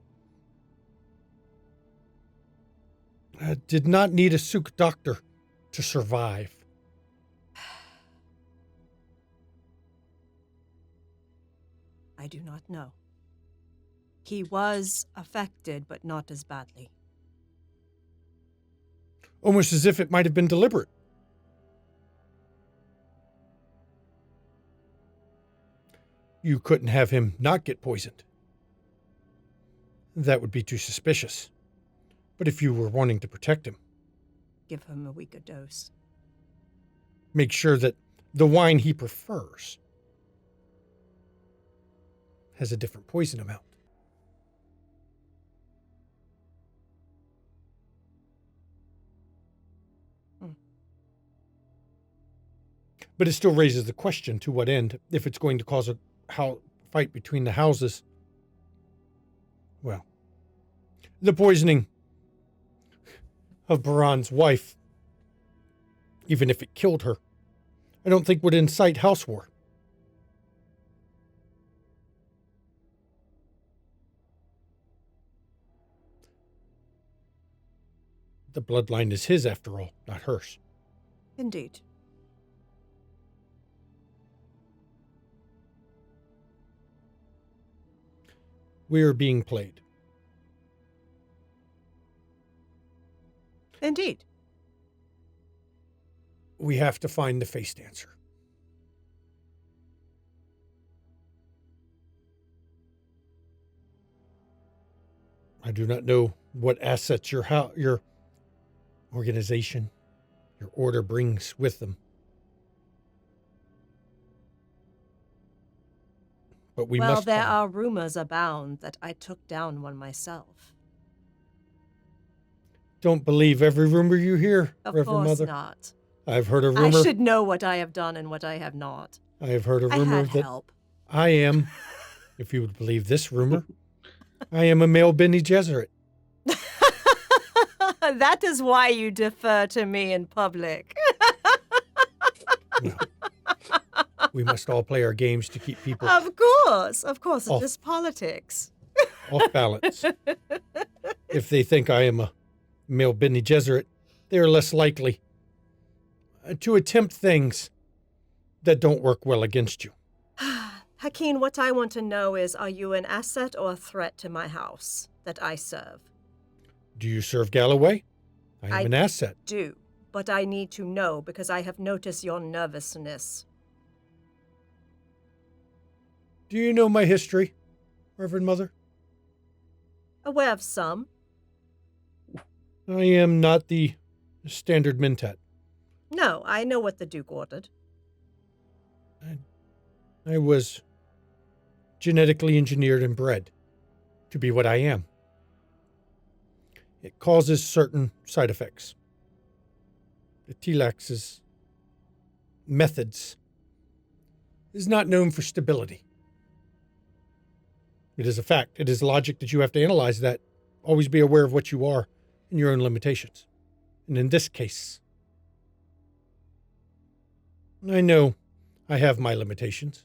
did not need a Suk doctor to survive? I do not know. He was affected, but not as badly. Almost as if it might have been deliberate. You couldn't have him not get poisoned. That would be too suspicious. But if you were wanting to protect him, Give him a weaker dose. make sure that the wine he prefers has a different poison amount. But it still raises the question, to what end, if it's going to cause a fight between the houses? Well, the poisoning of Baran's wife, even if it killed her, I don't think would incite house war. The bloodline is his after all, not hers. Indeed. We are being played. Indeed. We have to find the face dancer. I do not know what assets your organization, your order brings with them. But we well, must there find. are rumors abound that I took down one myself. Don't believe every rumor you hear, Of Reverend course Mother. not. I've heard a I rumor. should know what I have done and what I have not. I have heard a I rumor had that help. I am, if you would believe this rumor, I am a male Bene Gesserit. That is why you defer to me in public. Well, we must all play our games to keep people Of course. It's Off. just politics. off balance. If they think I am a male Bene Gesserit, they are less likely to attempt things that don't work well against you. Hakeem, what I want to know is, are you an asset or a threat to my house that I serve? Do you serve Galloway? I am I an asset. Do, but I need to know because I have noticed your nervousness. Do you know my history, Reverend Mother? Aware of some. I am not the standard Mentat. No, I know what the Duke ordered. I was genetically engineered and bred to be what I am. It causes certain side effects. The Telax's methods is not known for stability. It is a fact. It is logic that you have to analyze that. Always be aware of what you are and your own limitations. And in this case, I know I have my limitations.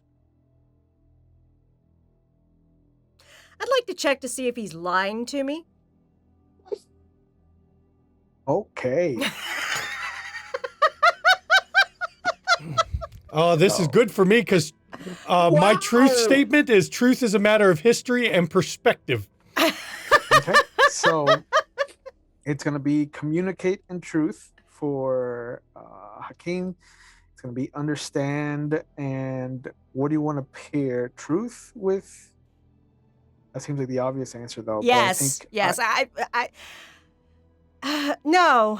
I'd like to check to see if he's lying to me. Okay. This is good for me because my truth statement is truth is a matter of history and perspective. Okay. So it's going to be communicate and truth for Hakeem. It's going to be understand and what do you want to pair truth with? That seems like the obvious answer, though. Yes, but yes. No.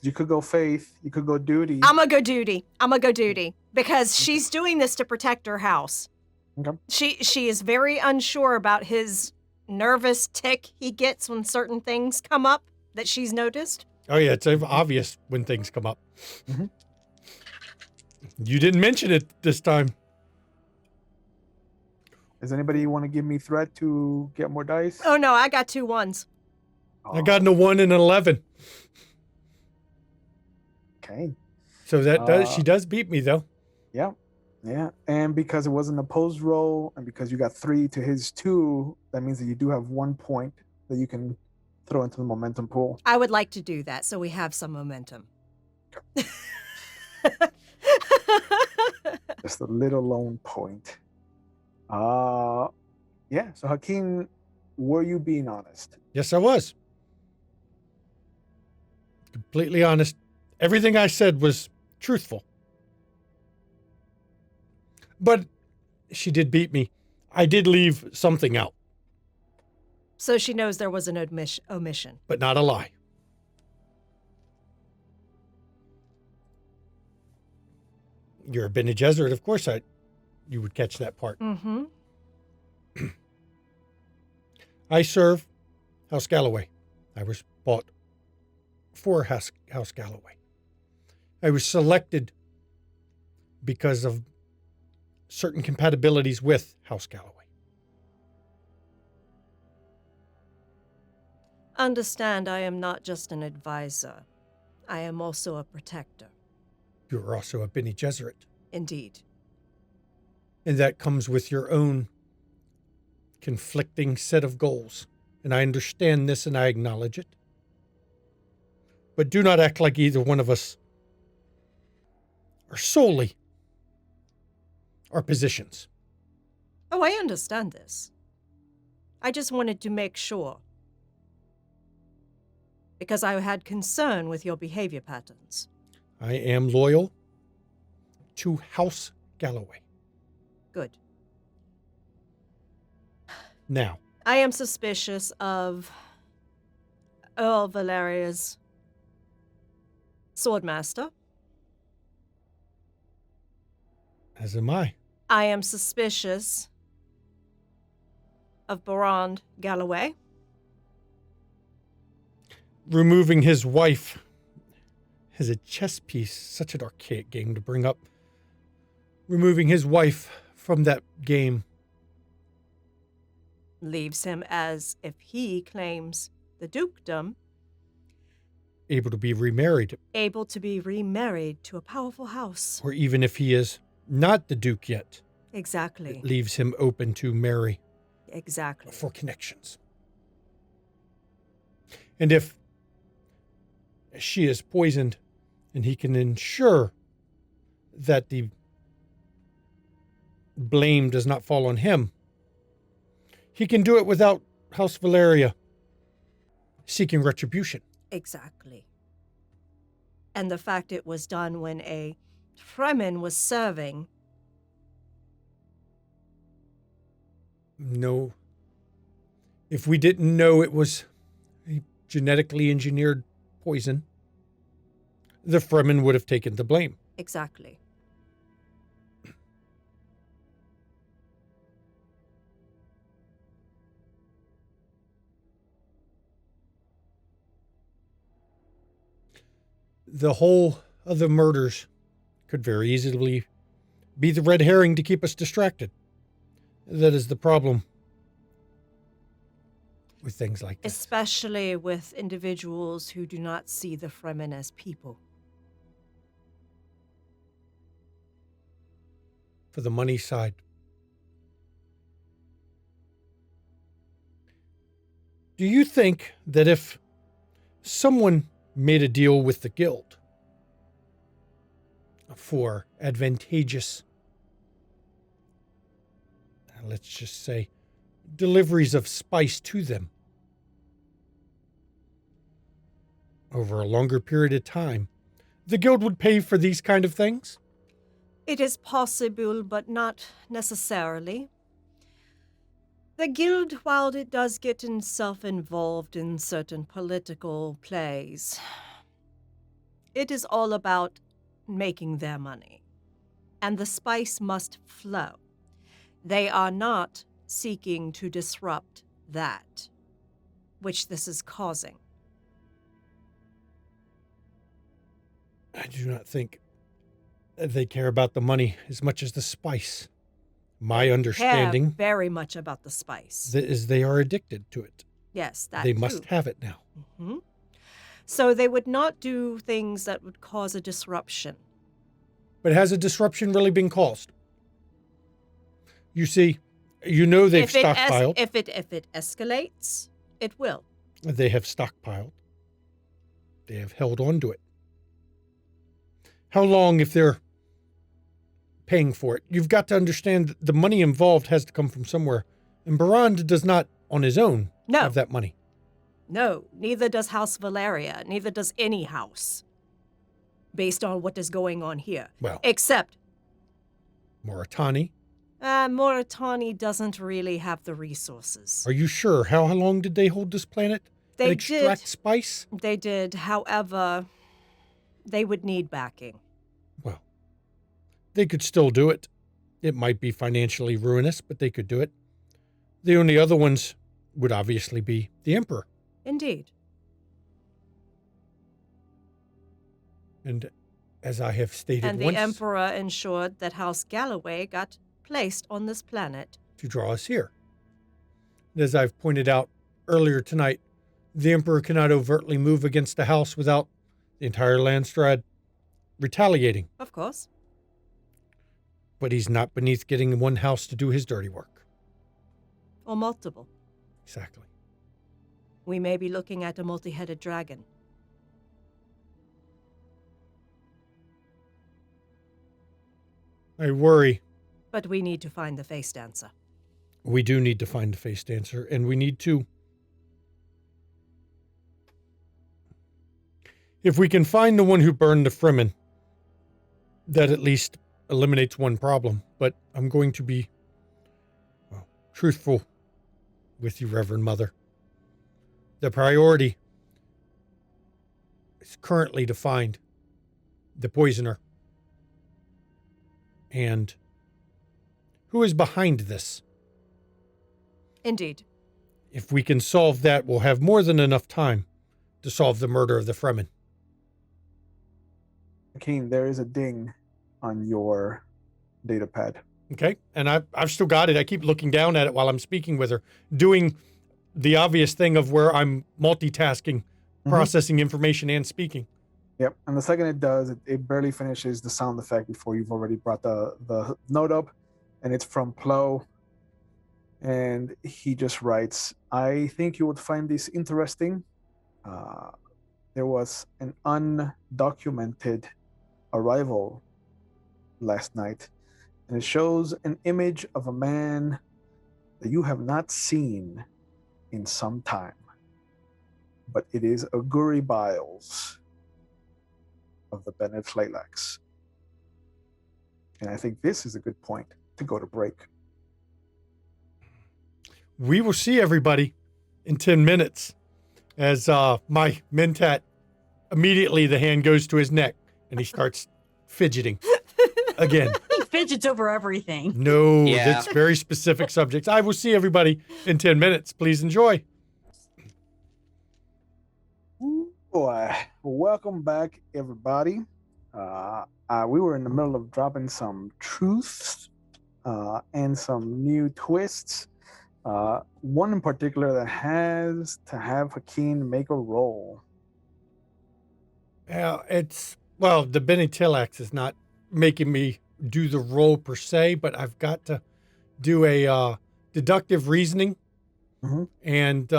You could go faith. You could go duty. I'm gonna go duty because she's doing this to protect her house. Okay. She is very unsure about his nervous tick he gets when certain things come up that she's noticed. Oh, yeah, it's obvious when things come up. Mm-hmm. You didn't mention it this time. Does anybody want to give me threat to get more dice? Oh, no, I got 2 1s. I got a 1 and an 11. Okay. So she does beat me, though. Yeah. Yeah. And because it was an opposed roll and because you got 3 to his 2, that means that you do have 1 point that you can throw into the momentum pool. I would like to do that so we have some momentum. Just a little lone point. Yeah. So Hakeem, were you being honest? Yes, I was. Completely honest. Everything I said was truthful. But she did beat me. I did leave something out, So she knows there was an omission. but not a lie. You're a Bene Gesserit, of course you would catch that part. Mm-hmm. I serve House Galloway. I was bought for House Galloway. I was selected because of certain compatibilities with House Galloway. Understand, I am not just an advisor. I am also a protector. You are also a Bene Gesserit, Indeed. and that comes with your own conflicting set of goals. And I understand this and I acknowledge it. But do not act like either one of us are solely our positions. Oh, I understand this. I just wanted to make sure. Because I had concern with your behavior patterns. I am loyal to House Galloway. Good. Now, I am suspicious of Earl Valeria's swordmaster. as am I. I am suspicious of Barond Galloway. Removing his wife as a chess piece, such an archaic game to bring up. Removing his wife from that game Leaves him as if he claims the dukedom, able to be remarried, able to be remarried to a powerful house. or even if he is not the duke yet, Exactly. it leaves him open to marry Exactly. for connections. And if she is poisoned and he can ensure that the blame does not fall on him, he can do it without House Valeria seeking retribution. Exactly. And the fact it was done when a Fremen was serving. No. If we didn't know it was a genetically engineered poison, the Fremen would have taken the blame. Exactly. The whole of the murders could very easily be the red herring to keep us distracted. That is the problem with things like this. Especially with individuals who do not see the Fremen as people. For the money side. Do you think that if someone made a deal with the guild for advantageous, let's just say, deliveries of spice to them over a longer period of time, the guild would pay for these kind of things? It is possible, but not necessarily. The guild, while it does get itself involved in certain political plays, it is all about making their money. And the spice must flow. They are not seeking to disrupt that, which this is causing. I do not think they care about the money as much as the spice. My understanding Care very much about the spice. is they are addicted to it. Yes, that They too. must have it now. Mhm. So they would not do things that would cause a disruption. But has a disruption really been caused? You see, you know they've stockpiled. If it escalates, it will. They have stockpiled. They have held on to it. How long if they're paying for it? You've got to understand that the money involved has to come from somewhere. And Barond does not, on his own, No. have that money. No, neither does House Valeria, neither does any house, based on what is going on here. Well, Except, Moritani. Moritani doesn't really have the resources. Are you sure? How long did they hold this planet? They and extract spice? They did, however, they would need backing. Well, they could still do it. It might be financially ruinous, but they could do it. The only other ones would obviously be the Emperor. Indeed. And as I have stated And the once, Emperor ensured that House Galloway got placed on this planet. to draw us here. And as I've pointed out earlier tonight, the Emperor cannot overtly move against the house without the entire Landstrad retaliating. Of course. But he's not beneath getting one house to do his dirty work. Or multiple. Exactly. We may be looking at a multi-headed dragon. I worry. But we need to find the face dancer. We do need to find the face dancer, and we need to... If we can find the one who burned the Fremen, that at least eliminates one problem. But I'm going to be truthful with you, Reverend Mother. The priority is currently to find the poisoner and who is behind this. Indeed. If we can solve that, we'll have more than enough time to solve the murder of the Fremen. Keen, there is a ding on your data pad. Okay, and I've still got it. I keep looking down at it while I'm speaking with her, doing the obvious thing of where I'm multitasking, processing information and speaking. Yep, and the second it does, it barely finishes the sound effect before you've already brought the note up, and it's from Plo, and he just writes, I think you would find this interesting. There was an undocumented arrival last night, and it shows an image of a man that you have not seen in some time, but it is Aguri Biles of the Bennett Flaylax. And I think this is a good point to go to break. We will see everybody in 10 minutes as my Mentat, immediately the hand goes to his neck and he starts fidgeting again. He fidgets over everything. No, Yeah. that's very specific subjects. I will see everybody in 10 minutes. Please enjoy. Boy, welcome back, everybody. We were in the middle of dropping some truths and some new twists. One in particular that has to have Hakeem make a roll. Yeah, the Benny Tillax is not making me do the roll per se, but I've got to do a deductive reasoning. And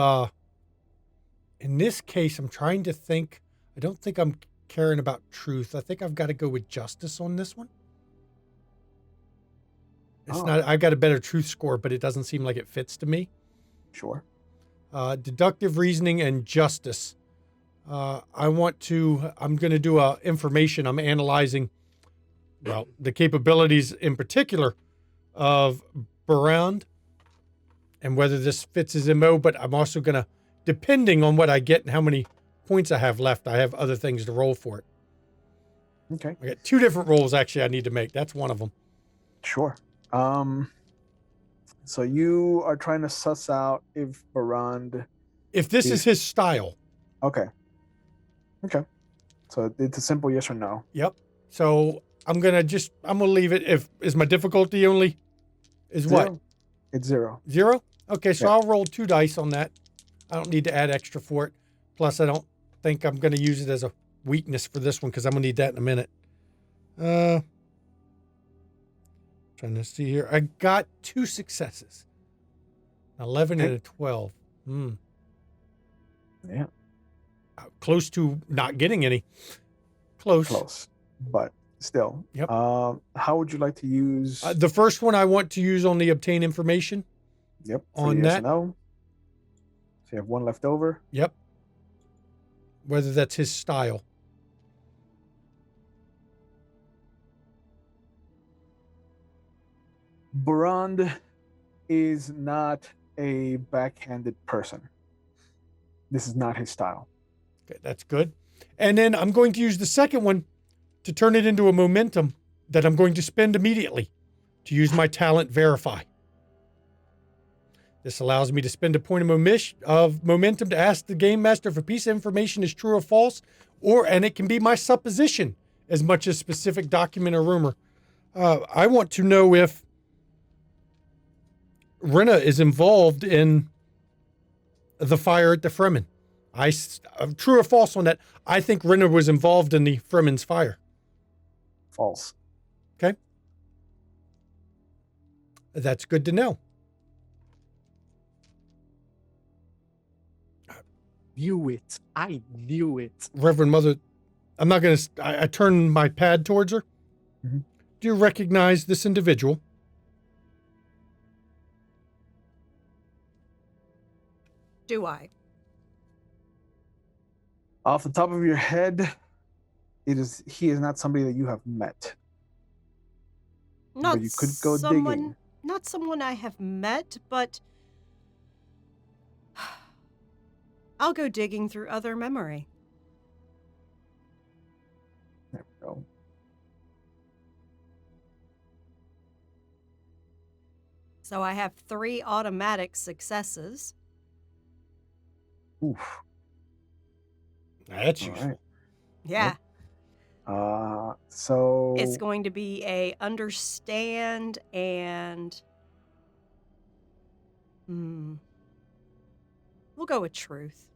in this case, I'm trying to think. I don't think I'm caring about truth. I think I've got to go with justice on this one. It's not. I've got a better truth score, but it doesn't seem like it fits to me. Sure. Deductive reasoning and justice. I'm going to do information. I'm analyzing, the capabilities in particular of Barand and whether this fits his MO, but I'm also going to, depending on what I get and how many points I have left, I have other things to roll for it. Okay. I got 2 different rolls, actually, I need to make. That's one of them. Sure. So you are trying to suss out if Barand... If this is his style. Okay. So it's a simple yes or no. Yep. So I'm going to leave it. Is my difficulty only, is 0. what? It's 0. 0? Okay, so Yeah. I'll roll 2 dice on that. I don't need to add extra for it. Plus, I don't think I'm going to use it as a weakness for this one because I'm going to need that in a minute. Trying to see here. I got 2 successes. 11 and a 12. Yeah. Close to not getting any. Close. But still. Yep. How would you like to use... The first one I want to use on the obtain information. Yep. On yes that. or no. So you have 1 left over. Yep. Whether that's his style. Barand is not a backhanded person. This is not his style. Okay, that's good. And then I'm going to use the second one to turn it into a momentum that I'm going to spend immediately to use my talent verify. This allows me to spend a point of momentum to ask the game master if a piece of information is true or false, and it can be my supposition as much as specific document or rumor. I want to know if Rena is involved in the fire at the Fremen. True or false on that? I think Rena was involved in the Fremen's fire. False. Okay. That's good to know. Knew it. I knew it. Reverend Mother, I'm not going to... I turn my pad towards her. Mhm. Do you recognize this individual? Do I? Off the top of your head, he is not somebody that you have met. Not But you could go someone, digging. Not someone I have met, but I'll go digging through other memory. There we go. So I have 3 automatic successes. Oof. That's All useful. right. Yeah. So It's going to be a understand and we'll go with truth.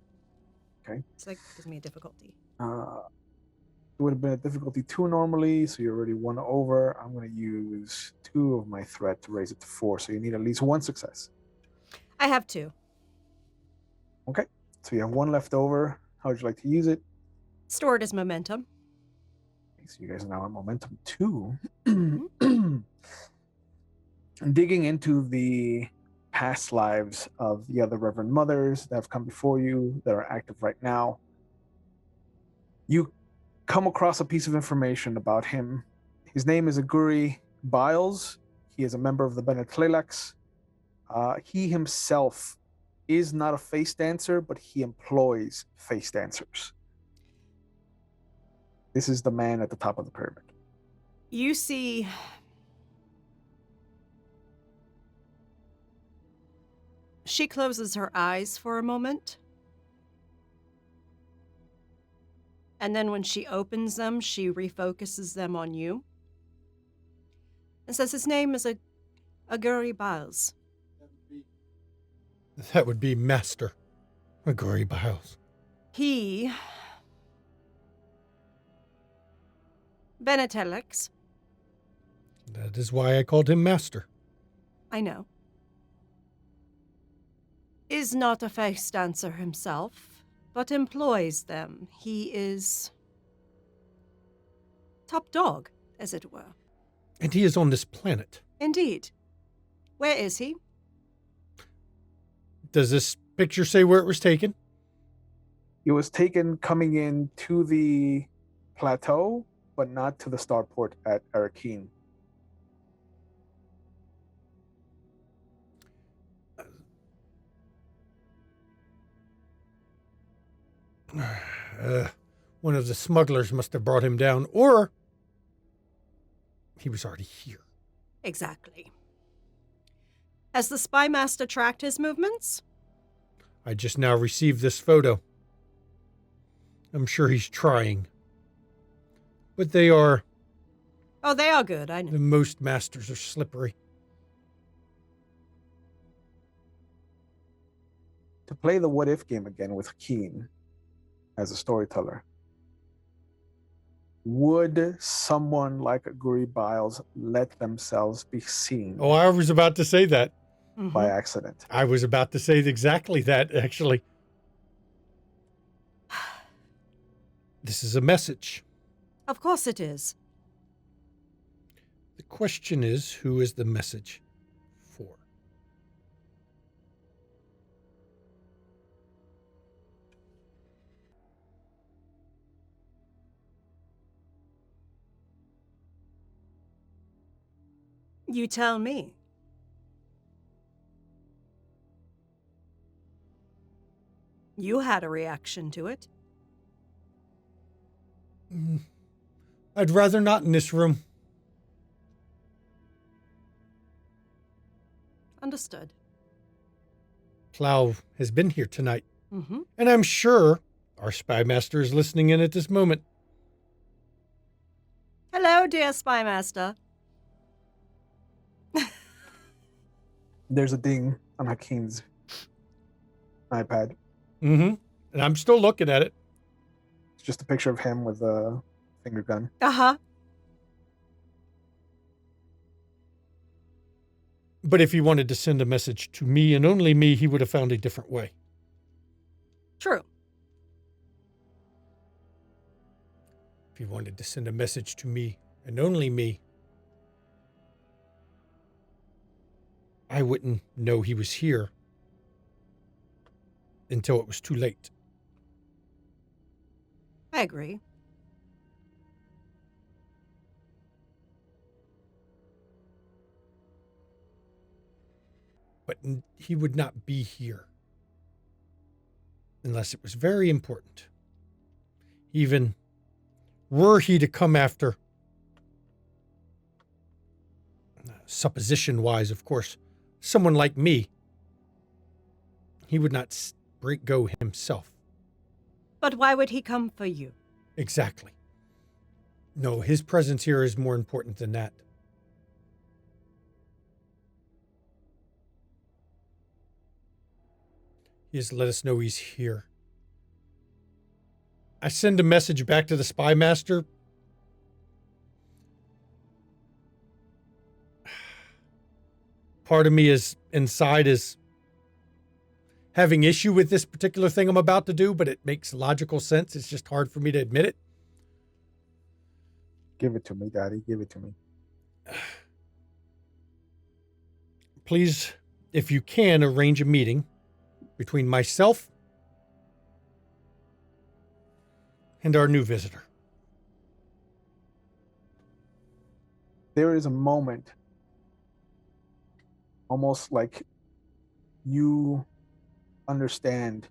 Okay. So that gives me a difficulty. it would have been a difficulty 2 normally, so you're already 1 over. I'm going to use 2 of my threat to raise it to 4, so you need at least 1 success. I have 2. Okay, so you have 1 left over. How would you like to use it? Stored as momentum. Okay, so you guys are now at momentum 2. Mhm. Digging into the past lives of the other Reverend Mothers that have come before you, that are active right now, you come across a piece of information about him. His name is Aguri Biles. He is a member of the Bene Tleilax. He himself is not a face dancer, but he employs face dancers. This is the man at the top of the pyramid. You see she closes her eyes for a moment. And then when she opens them, she refocuses them on you. And says his name is Aguri Biles. That would be Master Aguri Biles. He... Bene Tleilax. That is why I called him Master. I know. Is not a face dancer himself, but employs them. He is top dog, as it were. And he is on this planet. Indeed. Where is he? Does this picture say where it was taken? It was taken coming in to the plateau, but not to the starport at Arakeen. One of the smugglers must have brought him down, or he was already here. Exactly. Has the spy master tracked his movements? I just now received this photo. I'm sure he's trying. But they are... Oh, they are good, I know. The most masters are slippery. To play the what if game again with Keen as a storyteller, would someone like Aguri Biles let themselves be seen Oh, I was about to say that. by accident? I was about to say exactly that, actually. This is a message. Of course it is. The question is, who is the message for? You tell me. You had a reaction to it. I'd rather not in this room. Understood. Plow has been here tonight, Mm-hmm. and I'm sure our spy master is listening in at this moment. Hello, dear spy master. There's a ding on Hakeen's iPad. Mm-hmm. And I'm still looking at it. It's just a picture of him with a finger gun. Uh-huh. But if he wanted to send a message to me and only me, he would have found a different way. True. If he wanted to send a message to me and only me, I wouldn't know he was here until it was too late. I agree. But he would not be here unless it was very important. Even were he to come after, supposition-wise, of course, someone like me, he would not break go himself. But why would he come for you? Exactly. No, his presence here is more important than that. He has let us know he's here. I send a message back to the spy master. Part of me is inside is having issue with this particular thing I'm about to do, but it makes logical sense. It's just hard for me to admit it. Give it to me, Daddy. Give it to me. Please, if you can, arrange a meeting between myself and our new visitor. There is a moment, almost like you understand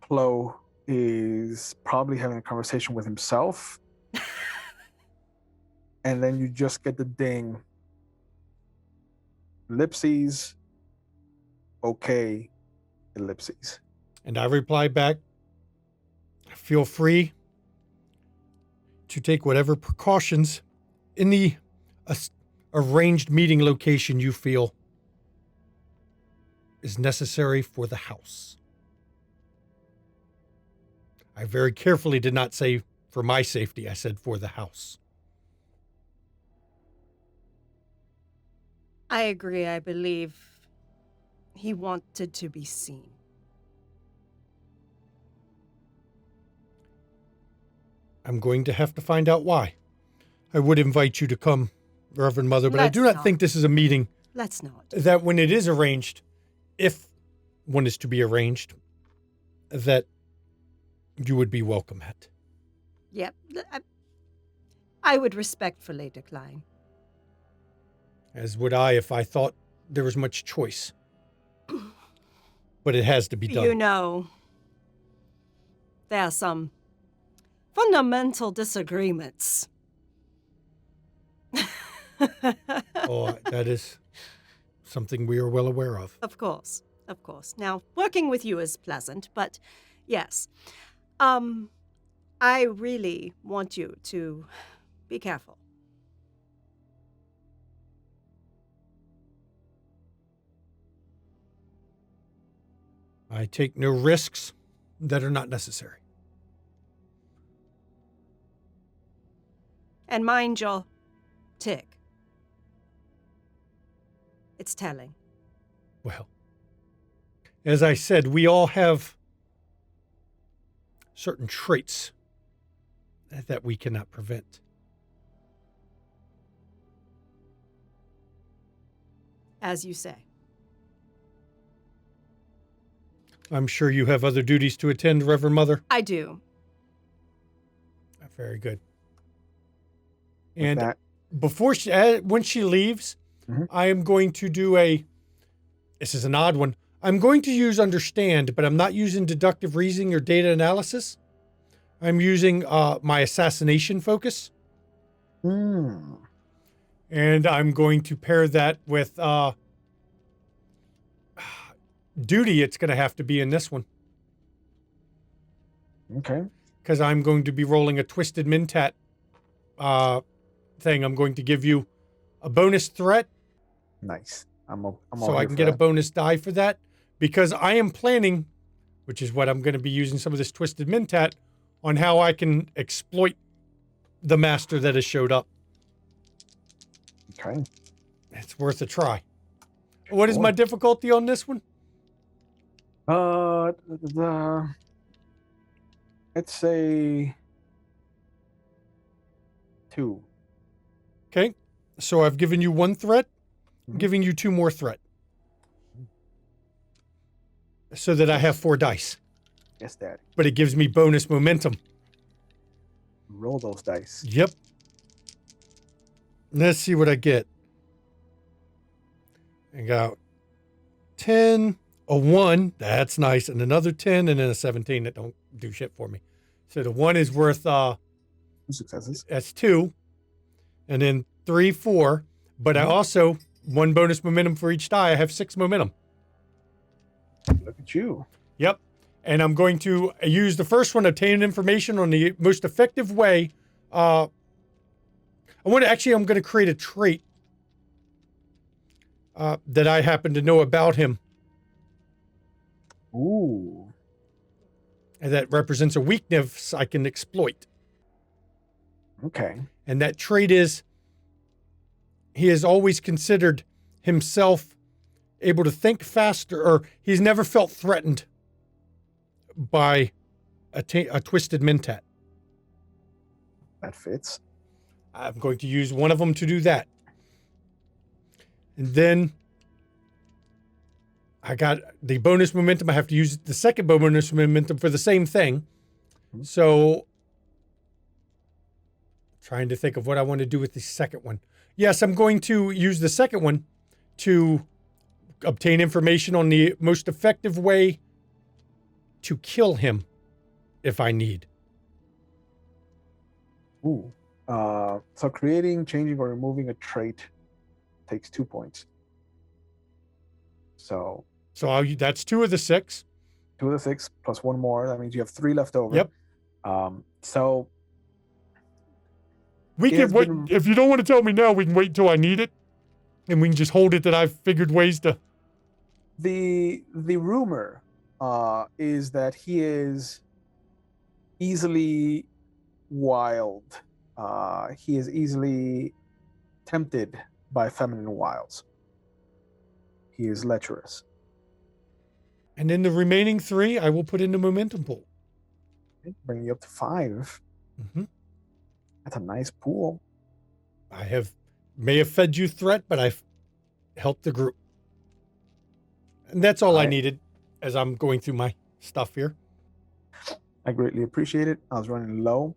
Plo is probably having a conversation with himself, and then you just get the ding. Ellipses. Okay. Ellipses. And I reply back, feel free to take whatever precautions in the arranged meeting location you feel is necessary for the house. I very carefully did not say for my safety. I said for the house. I agree. I believe he wanted to be seen. I'm going to have to find out why. I would invite you to come, Reverend Mother, but I do Let's not think this is a meeting Let's not. that when it is arranged, if one is to be arranged, that you would be welcome at. Yep. I would respectfully decline. As would I if I thought there was much choice. But it has to be done. You know, there are some fundamental disagreements. Oh, that is something we are well aware of. Of course, of course. Now, working with you is pleasant, but yes. I really want you to be careful. I take no risks that are not necessary. And mind your tick. It's telling. Well, as I said, we all have certain traits that we cannot prevent. As you say. I'm sure you have other duties to attend, Reverend Mother. I do. Very good. With And that, before when she leaves, Mhm. I am going to do this is an odd one. I'm going to use understand, but I'm not using deductive reasoning or data analysis. I'm using my assassination focus. And I'm going to pair that with duty. It's going to have to be in this one. Okay. Because I'm going to be rolling a twisted mentat thing. I'm going to give you a bonus threat. Nice. I'm So all I here can for get a that. bonus die for that. Because I am planning, which is what I'm going to be using some of this twisted mentat, on how I can exploit the master that has showed up. Okay. It's worth a try. What is my difficulty on this one? Let's say 2. Okay. So I've given you 1 threat. I'm Mhm. giving you 2 more threat. So that I have 4 dice. Yes, Daddy. But it gives me bonus momentum. Roll those dice. Yep. Let's see what I get. I got 10, a 1. That's nice. And another 10 and then a 17 that don't do shit for me. So the 1 is worth 2 successes. that's 2. And then 3, 4. But I also 1 bonus momentum for each die. I have 6 momentum. Look at you. Yep. And I'm going to use the first one, obtain information on the most effective way. I'm going to create a trait that I happen to know about him. Ooh. And that represents a weakness I can exploit. Okay. And that trait is he has always considered himself able to think faster, or he's never felt threatened by a twisted mentat. That fits. I'm going to use one of them to do that. And then I got the bonus momentum. I have to use the second bonus momentum for the same thing. So trying to think of what I want to do with the second one. Yes, I'm going to use the second one to obtain information on the most effective way to kill him if I need. Ooh. So creating, changing, or removing a trait takes 2 points. So That's 2 of the 6. 2 of the 6 plus 1 more. That means you have 3 left over. Yep. So We can wait. If you don't want to tell me now, we can wait till I need it, and we can just hold it that I've figured ways to. The rumor is that he is easily wild. He is easily tempted by feminine wiles. He is lecherous. And then the remaining 3, I will put in the momentum pool. Bringing you up to 5. Mm-hmm. That's a nice pool. I may have fed you threat, but I've helped the group. And that's all I needed as I'm going through my stuff here. I greatly appreciate it. I was running low.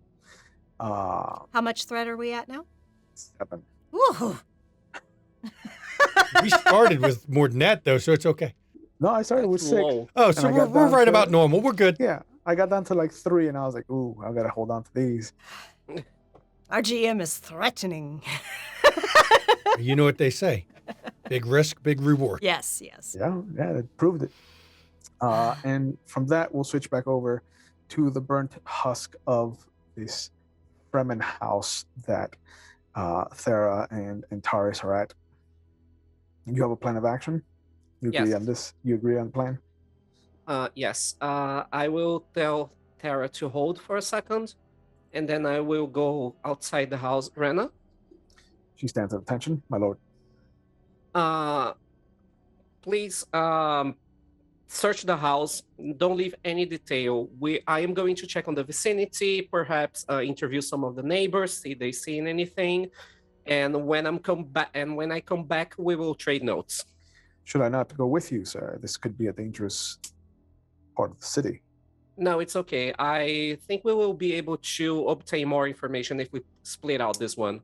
How much threat are we at now? 7. Woo! We started with more than that, though, so it's okay. No, I started with 6. Whoa. Oh, so we're right about normal. We're good. Yeah, I got down to like 3, and I was like, ooh, I gotta hold on to these. Our GM is threatening. You know what they say. Big risk, big reward. Yes, yes. Yeah, it proved it. And from that, we'll switch back over to the burnt husk of this Fremen house that Thera and Taris are at. You have a plan of action? You agree Yes. on this? You agree on the plan? Yes. I will tell Tara to hold for a second, and then I will go outside the house. Rena? She stands at attention, my lord. Please search the house. Don't leave any detail. I am going to check on the vicinity, perhaps interview some of the neighbors, see if they seen anything. And when I come back, we will trade notes. Should I not go with you, sir? This could be a dangerous part of the city. No, it's okay. I think we will be able to obtain more information if we split out this one.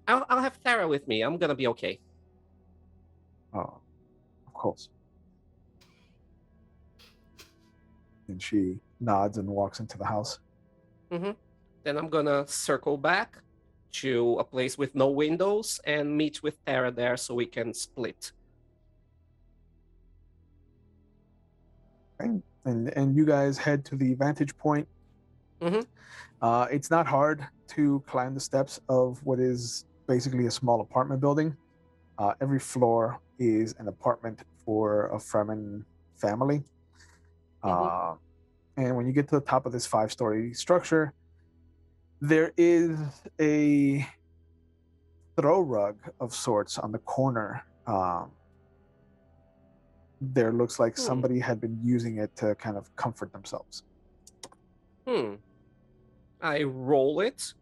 I'll have Tara with me. I'm gonna be okay. Oh, of course. And she nods and walks into the house. Mm-hmm. Then I'm gonna circle back to a place with no windows and meet with Tara there so we can split. Okay. And you guys head to the vantage point. Mm-hmm. It's not hard to climb the steps of what is basically a small apartment building. Every floor is an apartment for a Fremen family. And when you get to the top of this 5-story structure, there is a throw rug of sorts on the corner. There looks like somebody had been using it to kind of comfort themselves. I roll it,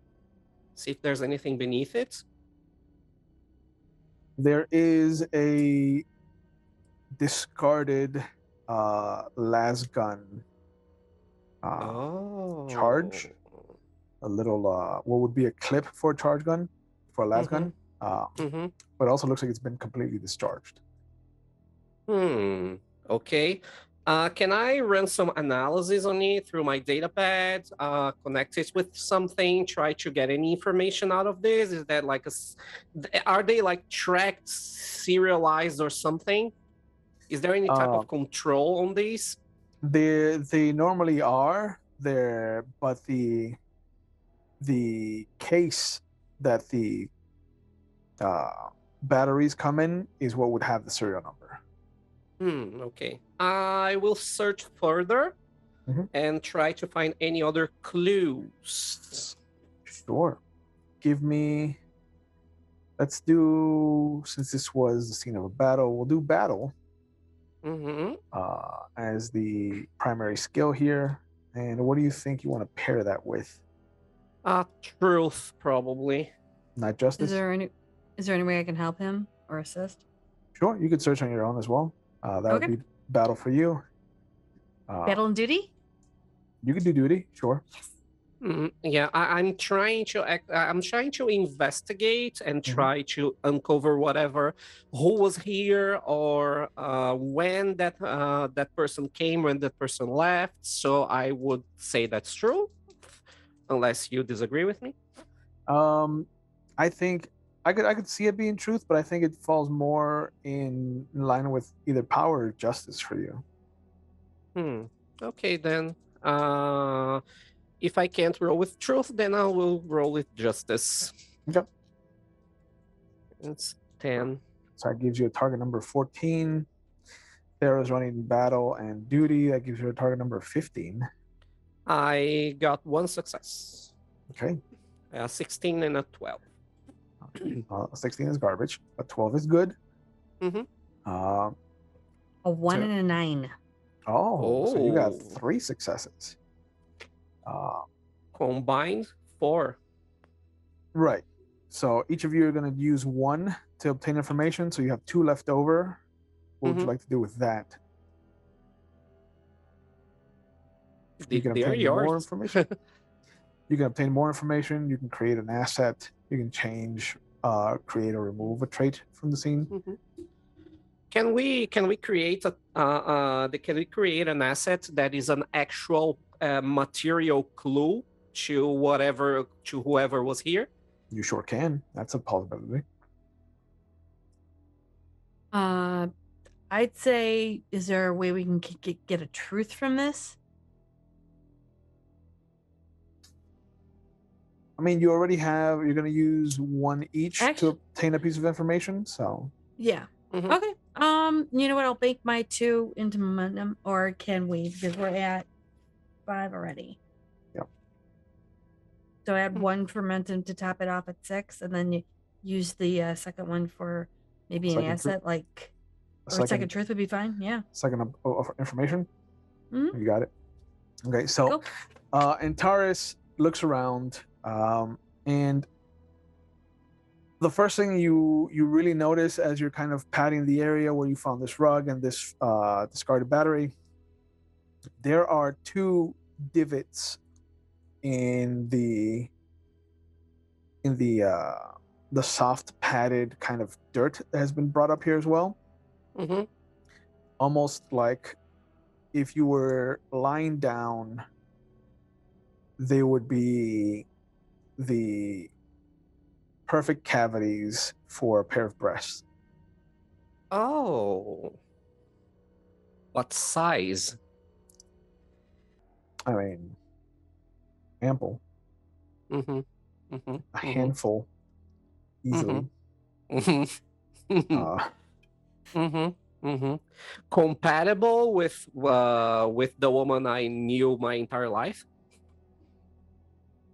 see if there's anything beneath it. There is a discarded las gun charge. A little, what would be a clip for a charge gun, for a las gun. But it also looks like it's been completely discharged. Okay. Can I run some analysis on it through my data pad, connect it with something, try to get any information out of this? Is that like are they like tracked, serialized or something? Is there any type of control on these? They normally are there, but the case that the batteries come in is what would have the serial number. Okay. I will search further and try to find any other clues. Sure. Give me. Let's do, since this was the scene of a battle, we'll do battle as the primary skill here. And what do you think you want to pair that with? Truth, probably. Not justice? Is there any way I can help him or assist? Sure, you could search on your own as well. That would be battle for you. Battle and duty? You could do duty, sure. Yeah, I'm trying to investigate and try to uncover who was here or when that person came, when that person left. So I would say that's true, unless you disagree with me. I think I could see it being truth, but I think it falls more in line with either power or justice for you. Okay then. If I can't roll with truth, then I will roll with justice. Okay. It's 10. So that gives you a target number 14. Theros running battle and duty. That gives you a target number 15. I got 1 success. Okay. 16 and a 12. 16 is garbage, but 12 is good. A 1 and a 9. So you got 3 successes. Combined 4. Right. So each of you are going to use 1 to obtain information. So you have 2 left over. What would you like to do with that? You can obtain more information. You can obtain more information. You can create an asset. You can change, create or remove a trait from the scene. Can we create an asset that is an actual material clue to whoever was here? You sure can. That's a possibility. I'd say, is there a way we can get a truth from this? I mean, you already have, you're going to use 1 each to obtain a piece of information, so. Yeah. Okay. You know what? I'll bake my 2 into momentum, or can we? Because we're at 5 already. Yep. So add 1 for momentum to top it off at 6, and then you use the second one for maybe an asset, second truth would be fine. Yeah. Second of information. You got it. Okay, so Antares looks around, and the first thing you really notice as you're kind of patting the area where you found this rug and this discarded battery, there are 2 divots in the soft padded kind of dirt that has been brought up here as well. Almost like if you were lying down, they would be the perfect cavities for a pair of breasts. Oh. What size? I mean, ample. A handful, easily. Compatible with the woman I knew my entire life?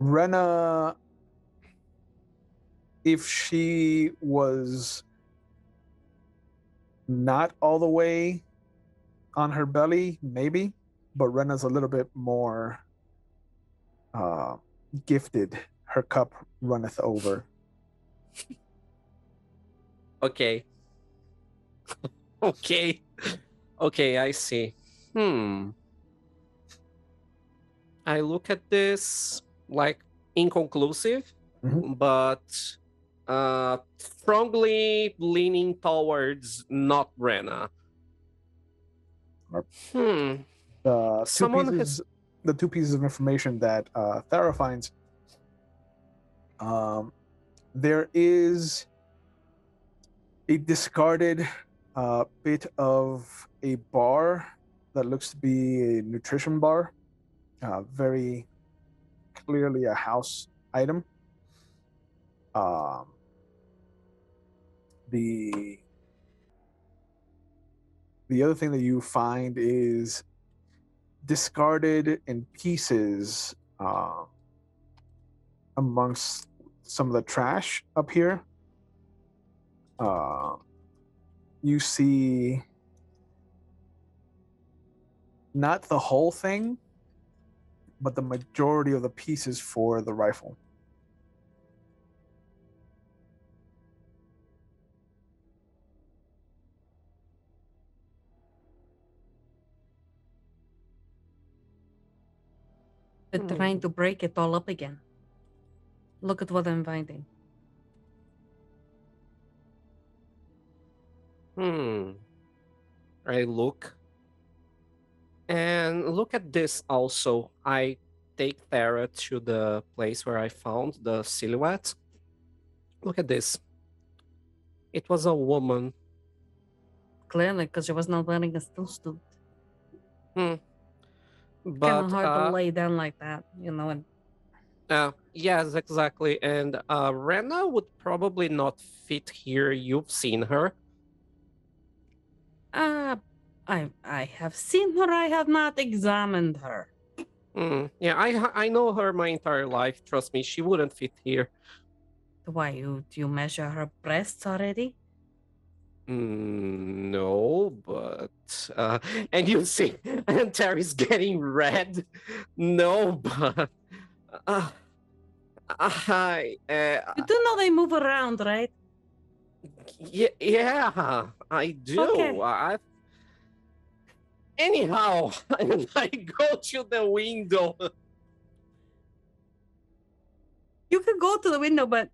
Rena if she was not all the way on her belly, maybe, but Rena's a little bit more gifted. Her cup runneth over. Okay. Okay. Okay, I see. I look at this like inconclusive, but strongly leaning towards not Rena. The two pieces of information that Thara finds. There is a discarded bit of a bar that looks to be a nutrition bar, very clearly a house item. The other thing that you find is discarded in pieces amongst some of the trash up here. You see not the whole thing, but the majority of the pieces for the rifle. They're trying to break it all up again. Look at what I'm finding. I look. And look at this also. I take Thera to the place where I found the silhouette. Look at this. It was a woman. Clearly, because she was not wearing a still suit. But kind of hard to lay down like that, you know. And yes, exactly. And Rena would probably not fit here. You've seen her. I have seen her. I have not examined her. Yeah, I know her my entire life. Trust me, she wouldn't fit here. Why? Do you measure her breasts already? No, but and you see, and Terry's getting red. No, but you do know they move around, right? Yeah, I do. Okay. Anyhow, I go to the window. You could go to the window, but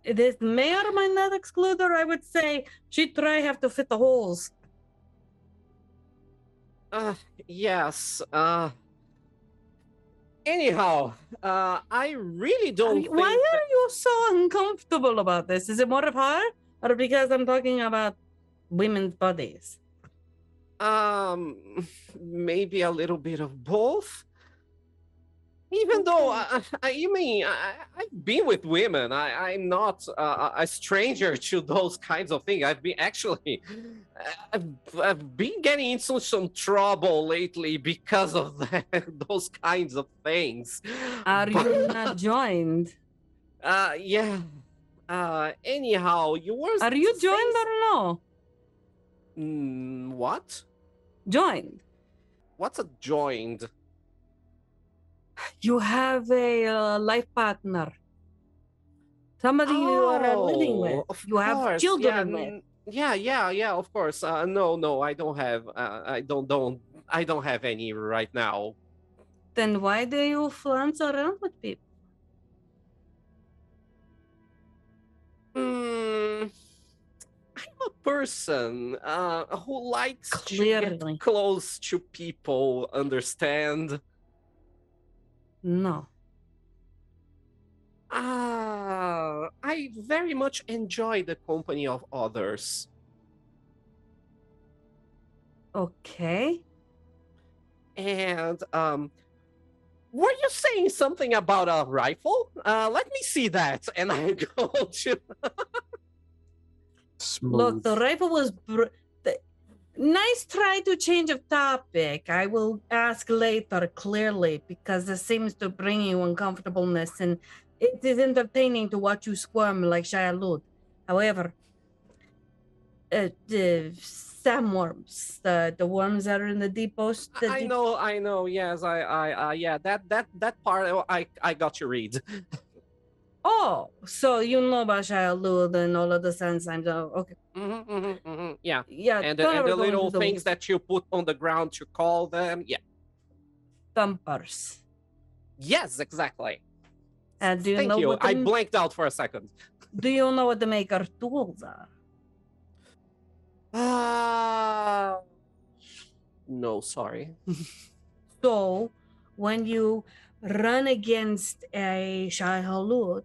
this may or might not exclude her. I would say she'd try have to fit the holes. Yes. Anyhow, I really don't think. Why are you so uncomfortable about this? Is it more of her, or because I'm talking about women's bodies? Maybe a little bit of both. Even though I've been with women, I'm not a stranger to those kinds of things. I've been getting into some trouble lately because of those kinds of things. Are you not joined? Yeah. Anyhow, you were. Are you joined or no? What? Joined. What's a joined? You have a life partner. Somebody you are living with. You have children with. Yeah, of course. No, I don't have. I don't have any right now. Then why do you flaunt around with people? I'm a person who likes Clearly. to get close to people. Understand? No. I very much enjoy the company of others. Okay. And were you saying something about a rifle? Let me see that. And I go to. Smooth. Look, the rifle was. Nice try to change of topic. I will ask later, clearly, because this seems to bring you uncomfortableness. And It is entertaining to watch you squirm like Shia. However, the sandworms, the worms that are in the depots. I know. Yes, yeah. That part, I got you read. Oh, so you know about Shia and all of the sand signs. Oh, okay. Yeah. Yeah, And don't ever the go into little those. things that you put on the ground to call them. Yeah. Thumpers. Yes, exactly. Do you Thank know you. what I blanked out for a second. Do you know what the maker tools are? No, sorry. So, when you run against a Shai Halud,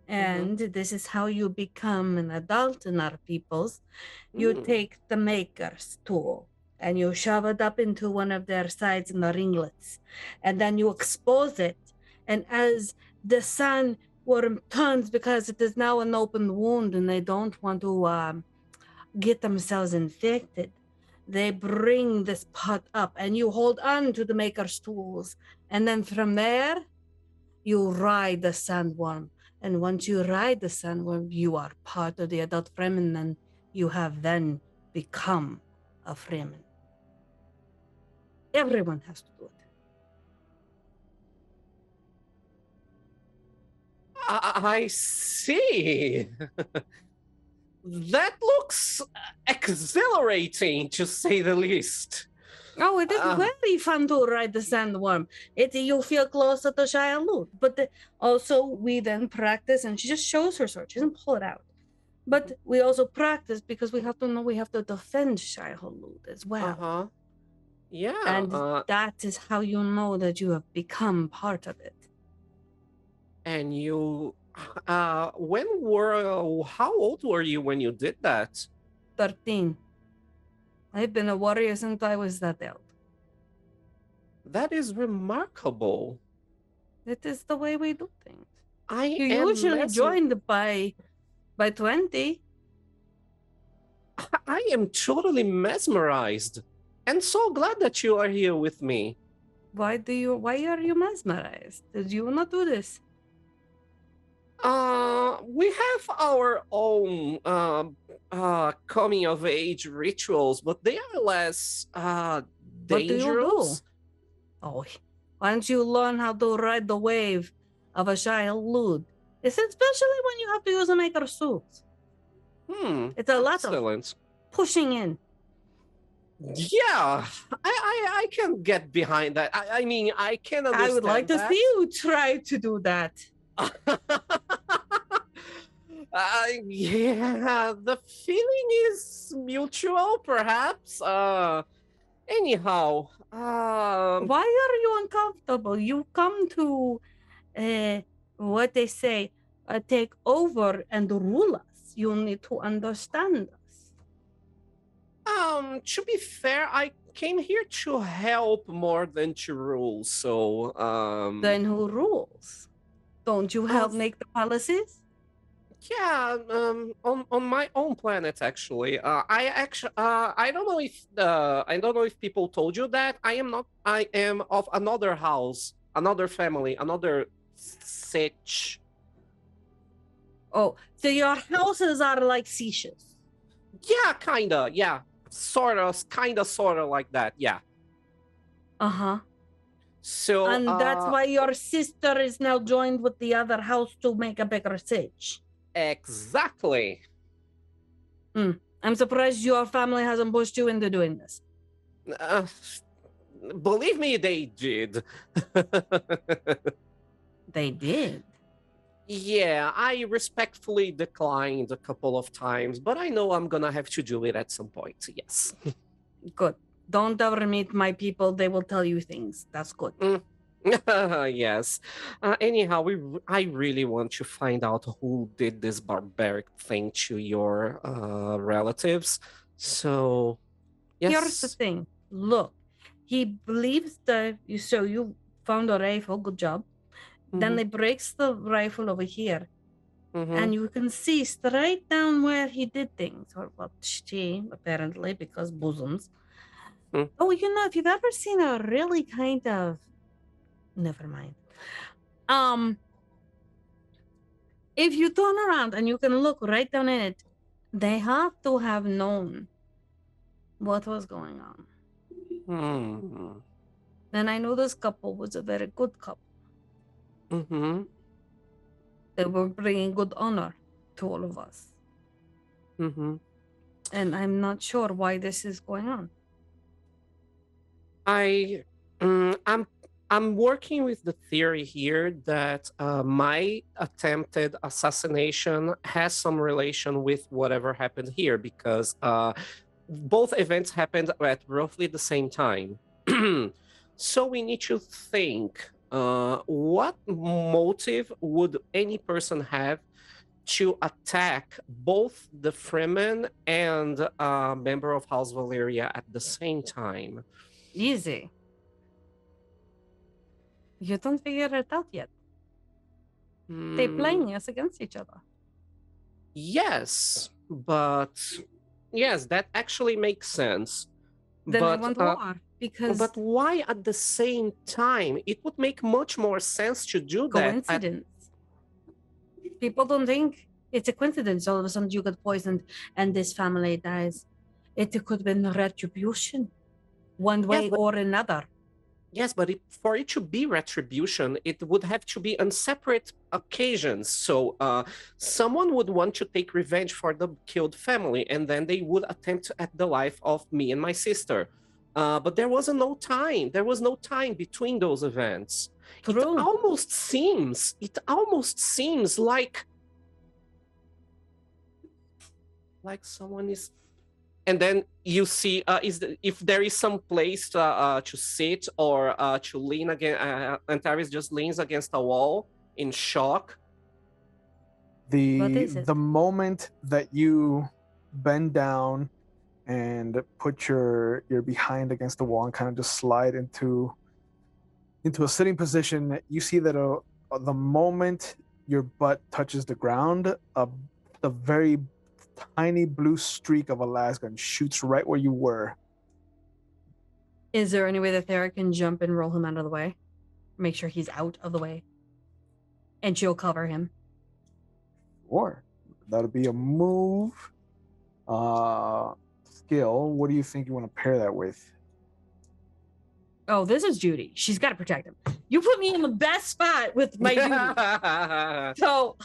and this is how you become an adult in our peoples, you take the maker's tool and you shove it up into one of their sides in the ringlets, and then you expose it. And as the sandworm turns, because it is now an open wound and they don't want to get themselves infected, they bring this pot up and you hold on to the maker's tools. And then from there, you ride the sandworm. And once you ride the sandworm, you are part of the adult Fremen, and you have then become a Fremen. Everyone has to do it. I see. That looks exhilarating, to say the least. Oh, it is very fun to ride the sandworm. You feel closer to Shia. But also, we then practice, and she just shows her sword. She doesn't pull it out. But we also practice because we have to know we have to defend Shia as well. Yeah. And that is how you know that you have become part of it. And you, how old were you when you did that? 13. I've been a warrior since I was that old. That is remarkable. It is the way we do things. You usually joined by 20. I am totally mesmerized, and so glad that you are here with me. Why are you mesmerized? Did you not do this? We have our own coming of age rituals, but they are less dangerous. What do you do? Oh, once you learn how to ride the wave of a child, especially when you have to use a maker suit. It's a lot of pushing in. Yeah, I can get behind that. I mean, I can understand. I would like to see you try to do that. Yeah, the feeling is mutual, perhaps. Anyhow, why are you uncomfortable? You come to, what they say, take over and rule us. You need to understand us. To be fair, I came here to help more than to rule. So, Then who rules? Don't you help make the policies? Yeah, on my own planet, actually. I don't know if people told you that I am of another house, another family, another sitch. Oh, so your houses are like sieges? Yeah, kinda. Yeah, sorta like that. Yeah. So, and that's why your sister is now joined with the other house to make a bigger siege. Exactly. I'm surprised your family hasn't pushed you into doing this. Believe me, they did. They did? Yeah, I respectfully declined a couple of times, but I know I'm gonna have to do it at some point, yes. Good. Don't ever meet my people. They will tell you things. That's good. Yes. Anyhow, I really want to find out who did this barbaric thing to your relatives. So, yes. Here's the thing. Look, he believes that you found a rifle. Good job. Then he breaks the rifle over here. And you can see straight down where he did things. Or, well, she, apparently, because bosoms. Oh, if you've ever seen a really kind of... Never mind. If you turn around and you can look right down in it, they have to have known what was going on. Hmm. And I know this couple was a very good couple. Mm-hmm. They were bringing good honor to all of us. Mm-hmm. And I'm not sure why this is going on. I'm working with the theory here that my attempted assassination has some relation with whatever happened here because both events happened at roughly the same time. So we need to think what motive would any person have to attack both the Fremen and a member of House Valeria at the same time? Easy. You don't figure it out yet. They're playing us against each other. Yes, but yes, that actually makes sense. Then but I want war because but why at the same time? It would make much more sense to do that. coincidence. People don't think it's a coincidence. All of a sudden you get poisoned and this family dies. It could have been retribution, one way or another. Yes, but for it to be retribution, it would have to be on separate occasions. So someone would want to take revenge for the killed family, and then they would attempt at the life of me and my sister. But there was no time. There was no time between those events. True. It almost seems like someone is. And then you see if there is some place to sit or to lean against. Antares just leans against a wall in shock. The moment that you bend down and put your behind against the wall and kind of just slide into a sitting position, you see that the moment your butt touches the ground, the very tiny blue streak of a lasgun shoots right where you were. Is there any way that Thera can jump and roll him out of the way? Make sure he's out of the way. And she'll cover him. Or that'll be a move. Skill. What do you think you want to pair that with? Oh, this is Judy. She's got to protect him. You put me in the best spot with my Judy. So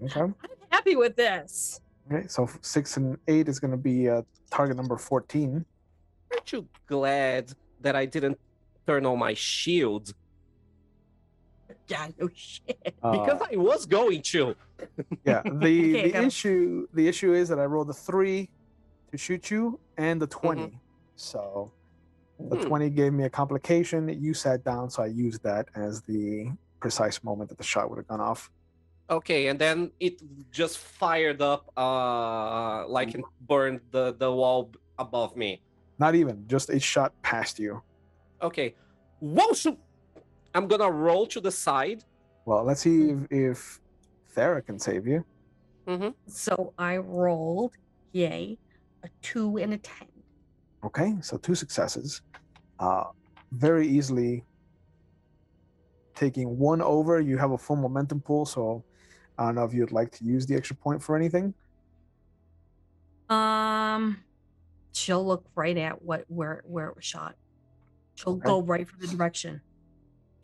okay. I'm happy with this. Okay, so 6 and 8 is going to be target number 14. Aren't you glad that I didn't turn on my shield? Yeah, no shit. Because I was going to. Yeah, the issue is that I rolled a 3 to shoot you and the 20. Mm-hmm. So the 20 gave me a complication. You sat down, so I used that as the precise moment that the shot would have gone off. Okay, and then it just fired up, like it burned the wall above me. Not even, just a shot past you. Okay. Whoa! I'm gonna roll to the side. Well, let's see if Thera can save you. Mm-hmm. So I rolled, a 2 and a 10. Okay, so 2 successes. Very easily taking 1 over. You have a full momentum pool, so I don't know if you'd like to use the extra point for anything. She'll look right at where it was shot. She'll go right for the direction.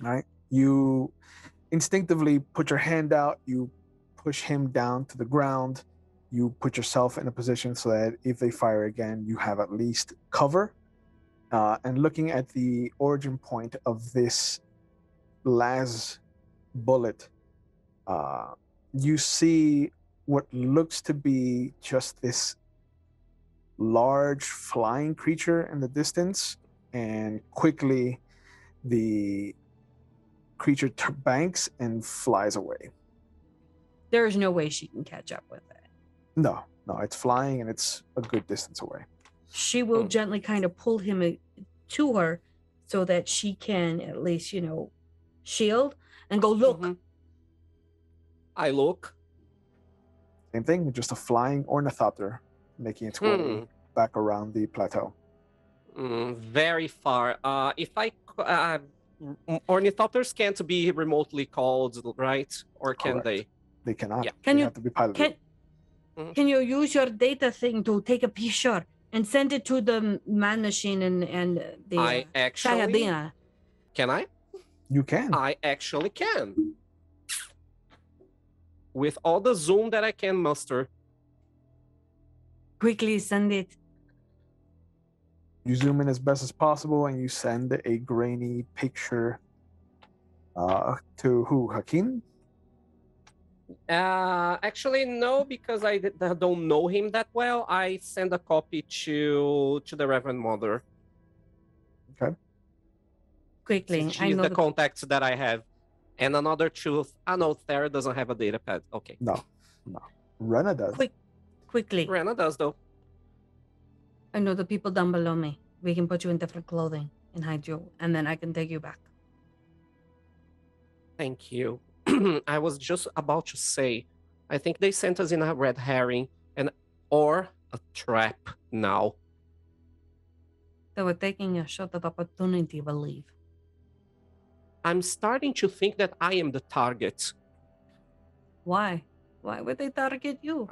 All right. You instinctively put your hand out. You push him down to the ground. You put yourself in a position so that if they fire again, you have at least cover. And looking at the origin point of this last bullet, you see what looks to be just this large flying creature in the distance, and quickly the creature banks and flies away. There is no way she can catch up with it. No, it's flying and it's a good distance away. She will gently kind of pull him to her so that she can at least, shield and go, look. Mm-hmm. I look. Same thing, just a flying ornithopter making its way back around the plateau. Very far. Ornithopters can't be remotely called, right? Or can they? They cannot. Yeah. Can They you have to be piloted. can you use your data thing to take a picture and send it to the man machine and the I actually Sayadina? can. You can. I actually can. With all the zoom that I can muster. Quickly send it. You zoom in as best as possible, and you send a grainy picture to who? Hakeem? Actually, no, because I don't know him that well. I send a copy to the Reverend Mother. Okay. Quickly. Since I she's know the contacts that I have. And another truth. I know Thera doesn't have a data pad. Okay. No. Rena does. quickly. Rena does, though. I know the people down below me. We can put you in different clothing and hide you, and then I can take you back. Thank you. I was just about to say, I think they sent us in a red herring or a trap now. They were taking a shot at opportunity, I believe. I'm starting to think that I am the target. Why? Why would they target you?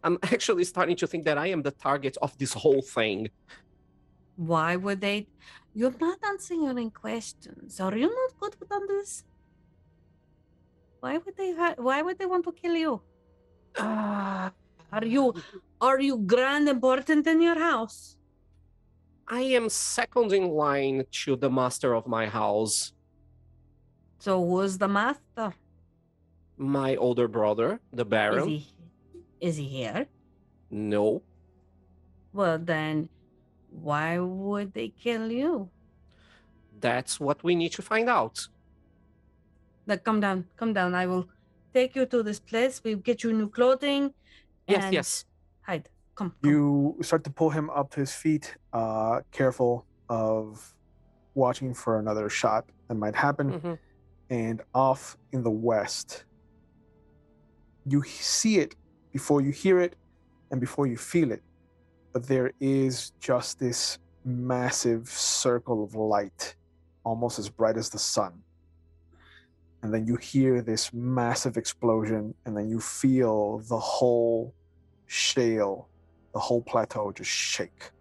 I'm actually starting to think that I am the target of this whole thing. Why would they? You're not answering any questions. Are you not good on this? Why would they? Why would they want to kill you? Uh, Are you grand important in your house? I am second in line to the master of my house. So who's the master? My older brother, the Baron. Is he here? No. Well then, why would they kill you? That's what we need to find out. Now, come down. I will take you to this place. We'll get you new clothing. And Yes. hide. Come. You start to pull him up to his feet, careful of watching for another shot that might happen. Mm-hmm. And off in the west, you see it before you hear it and before you feel it. But there is just this massive circle of light, almost as bright as the sun. And then you hear this massive explosion, and then you feel the whole shale, the whole plateau just shake.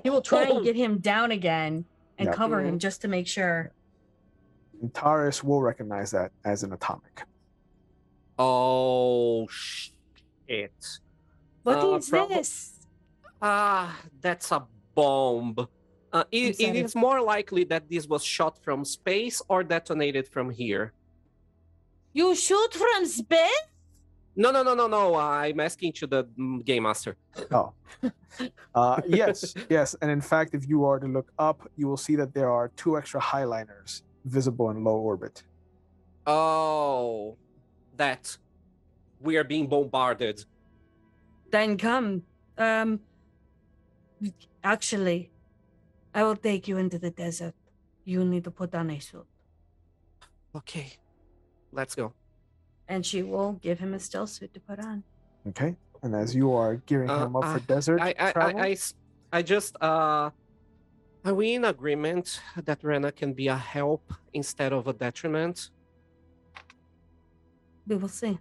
He will try and get him down again and Yep. cover him just to make sure. And Taurus will recognize that as an atomic. Oh, shit. What is this? That's a bomb. It is more likely that this was shot from space or detonated from here. You shoot from space? No. I'm asking to the game master. Oh. Yes. And in fact, if you are to look up, you will see that there are 2 extra highliners visible in low orbit. Oh, that we are being bombarded. Then come. Actually, I will take you into the desert. You need to put on a suit. Okay, let's go. And she will give him a stealth suit to put on. Okay. And as you are gearing him up for desert travel, I just are we in agreement that Rena can be a help instead of a detriment? We will see.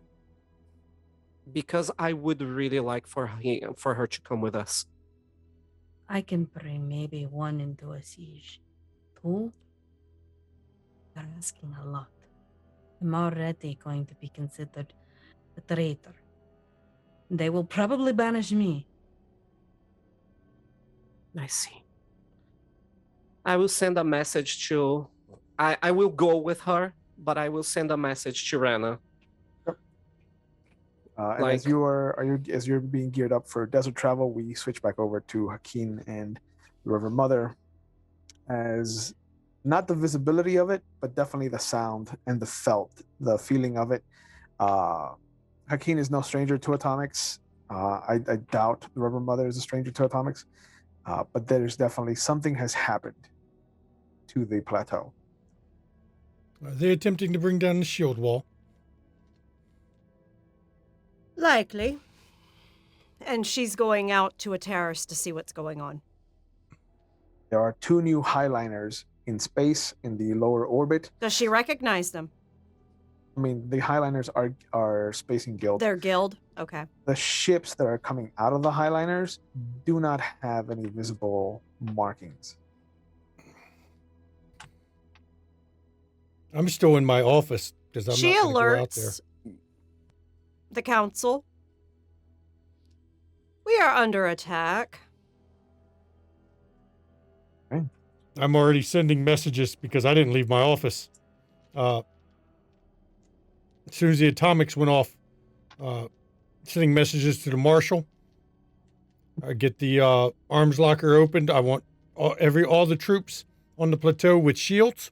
Because I would really like for her to come with us. I can bring maybe 1 into a siege. 2? You're asking a lot. I'm already going to be considered a traitor. They will probably banish me. I see. I will send a message to... I will go with her, but I will send a message to Rena. and as you're being geared up for desert travel, we switch back over to Hakeem and the Reverend Mother, as not the visibility of it, but definitely the sound and the feeling of it. Hakeem is no stranger to atomics. I doubt the Reverend Mother is a stranger to atomics, but there's definitely something has happened to the plateau. Are they attempting to bring down the shield wall? Likely. And she's going out to a terrace to see what's going on. There are 2 new highliners in space in the lower orbit. Does she recognize them? I mean, the Highliners are Spacing Guild. Their guild? Okay. The ships that are coming out of the Highliners do not have any visible markings. I'm still in my office because I'm She not going to go out there. alerts the council. We are under attack. I'm already sending messages because I didn't leave my office. As soon as the atomics went off, sending messages to the marshal. I get the arms locker opened. I want all the troops on the plateau with shields.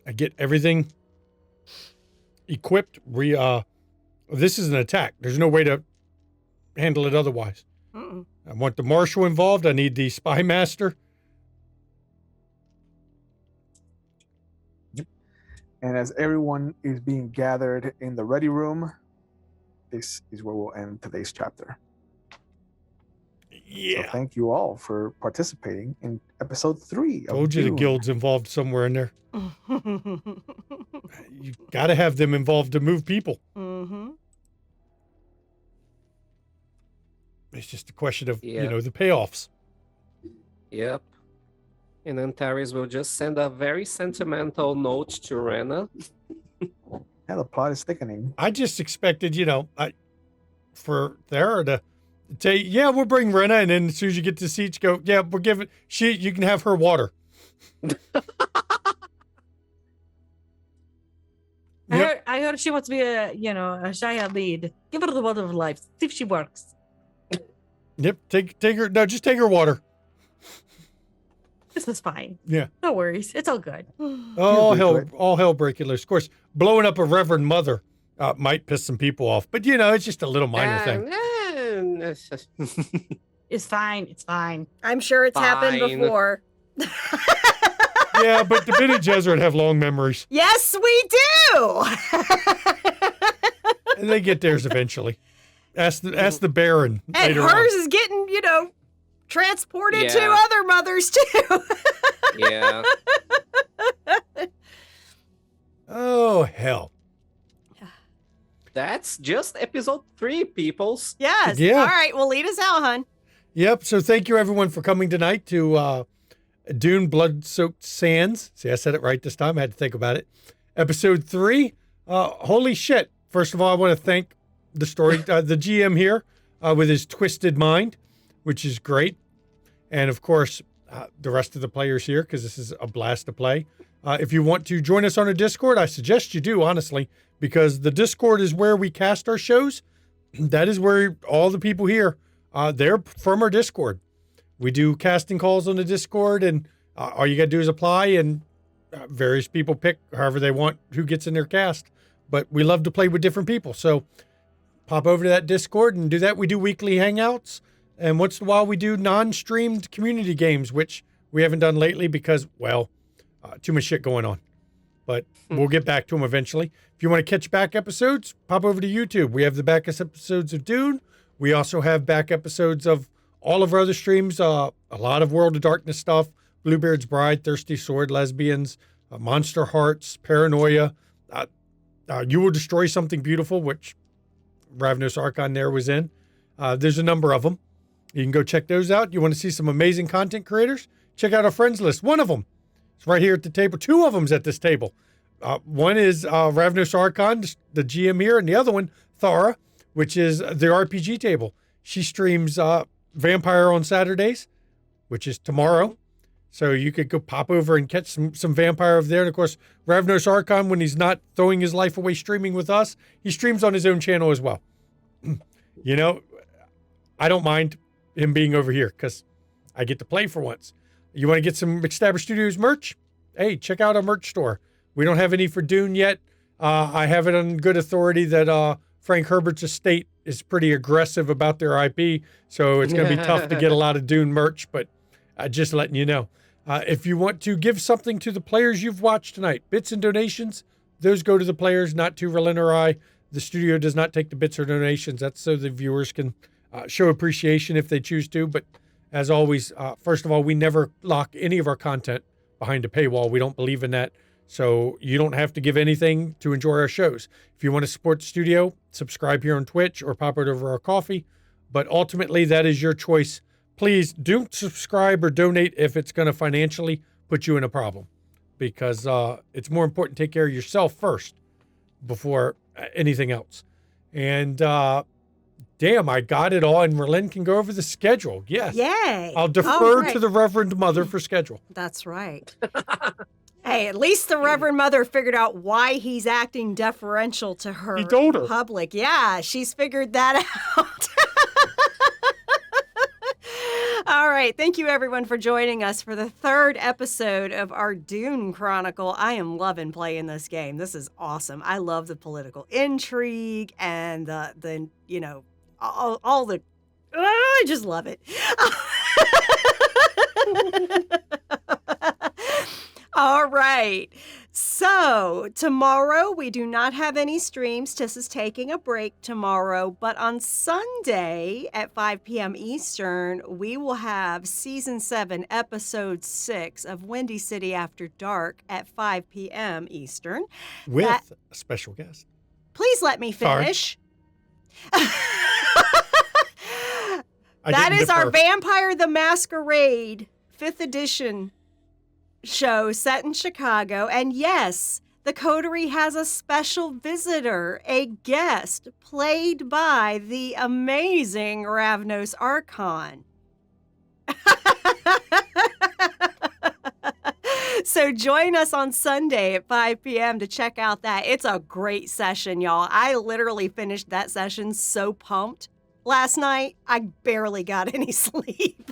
I get everything equipped. This is an attack. There's no way to handle it otherwise. Mm-mm. I want the marshal involved. I need the spy master. And as everyone is being gathered in the ready room, this is where we'll end today's chapter. Yeah. So thank you all for participating in episode 3 of Told you the Dune. guild's involved somewhere in there. You got to have them involved to move people. Mm-hmm. It's just a question of, Yeah. the payoffs. Yep. And then Therese will just send a very sentimental note to Rena. Yeah, the plot is thickening. I just expected, for Thera to say, yeah, we'll bring Rena. And then as soon as you get to seats, go, yeah, we're giving, you can have her water. I heard she wants to be a Shia lead. Give her the water of life. See if she works. Yep. Take her. No, just take her water. This is fine. Yeah. No worries. It's all good. You'll be Hell breaking loose. Of course, blowing up a Reverend Mother might piss some people off, but it's just a little minor thing. It's fine. It's fine. I'm sure it's happened Fine. before. Yeah, but the Bene Gesserit have long memories, Yes, we do. and they get theirs eventually. Ask the Baron And later hers on. is getting, transported to Yeah. other mothers too. Yeah. Oh hell! That's just episode 3, peoples. Yes. Yeah. All right. Well, lead us out, hon. Yep. So thank you everyone for coming tonight to Dune: Blood-Soaked Sands. See, I said it right this time. I had to think about it. Episode 3. Holy shit! First of all, I want to thank the GM here with his twisted mind, which is great, and of course the rest of the players here because this is a blast to play. If you want to join us on a Discord, I suggest you do, honestly, because the Discord is where we cast our shows. That is where all the people here, they're from our Discord. We do casting calls on the Discord, and all you got to do is apply, and various people pick however they want who gets in their cast. But we love to play with different people, so pop over to that Discord and do that. We do weekly hangouts, and once in a while we do non-streamed community games, which we haven't done lately because, too much shit going on. But we'll get back to them eventually. If you want to catch back episodes, pop over to YouTube. We have the back episodes of Dune. We also have back episodes of all of our other streams, a lot of World of Darkness stuff, Bluebeard's Bride, Thirsty Sword, Lesbians, Monster Hearts, Paranoia. You Will Destroy Something Beautiful, which Ravnos Archon there was in. There's a number of them. You can go check those out. You want to see some amazing content creators? Check out our friends list. One of them is right here at the table. Two of them's at this table. One is Ravnos Archon, the GM here, and the other one, Thara, which is the RPG table. She streams Vampire on Saturdays, which is tomorrow. So you could go pop over and catch some Vampire over there. And of course, Ravnos Archon, when he's not throwing his life away streaming with us, he streams on his own channel as well. I don't mind him being over here because I get to play for once. You want to get some McStabber Studios merch? Hey, check out our merch store. We don't have any for Dune yet. I have it on good authority that Frank Herbert's estate is pretty aggressive about their IP, so it's going to be tough to get a lot of Dune merch, but just letting you know. If you want to give something to the players you've watched tonight, bits and donations, those go to the players, not to Relin or I. The studio does not take the bits or donations. That's so the viewers can show appreciation if they choose to. But as always, first of all, we never lock any of our content behind a paywall. We don't believe in that. So you don't have to give anything to enjoy our shows. If you want to support the studio, subscribe here on Twitch or pop it over our coffee. But ultimately, that is your choice. Please don't subscribe or donate if it's going to financially put you in a problem, because it's more important to take care of yourself first before anything else. And damn, I got it all. And Merlin can go over the schedule. Yes. Yay. I'll defer All to the Reverend Mother for schedule. That's right. Hey, at least the Reverend Mother figured out why he's acting deferential to her. He told her. In public. Yeah, she's figured that out. All right. Thank you, everyone, for joining us for the third episode of our Dune Chronicle. I am loving playing this game. This is awesome. I love the political intrigue and the you know, all the... I just love it. All right. So tomorrow we do not have any streams. Tiss is taking a break tomorrow, but on Sunday at 5 p.m. Eastern, we will have season 7, episode 6 of Windy City After Dark at 5 p.m. Eastern. With a special guest. Please let me finish. I That didn't is our defer. Vampire the Masquerade 5th edition show set in Chicago. And yes, the Coterie has a special visitor, a guest played by the amazing Ravnos Archon. So join us on Sunday at 5 p.m. to check out that. It's a great session, y'all. I literally finished that session so pumped last night. I barely got any sleep.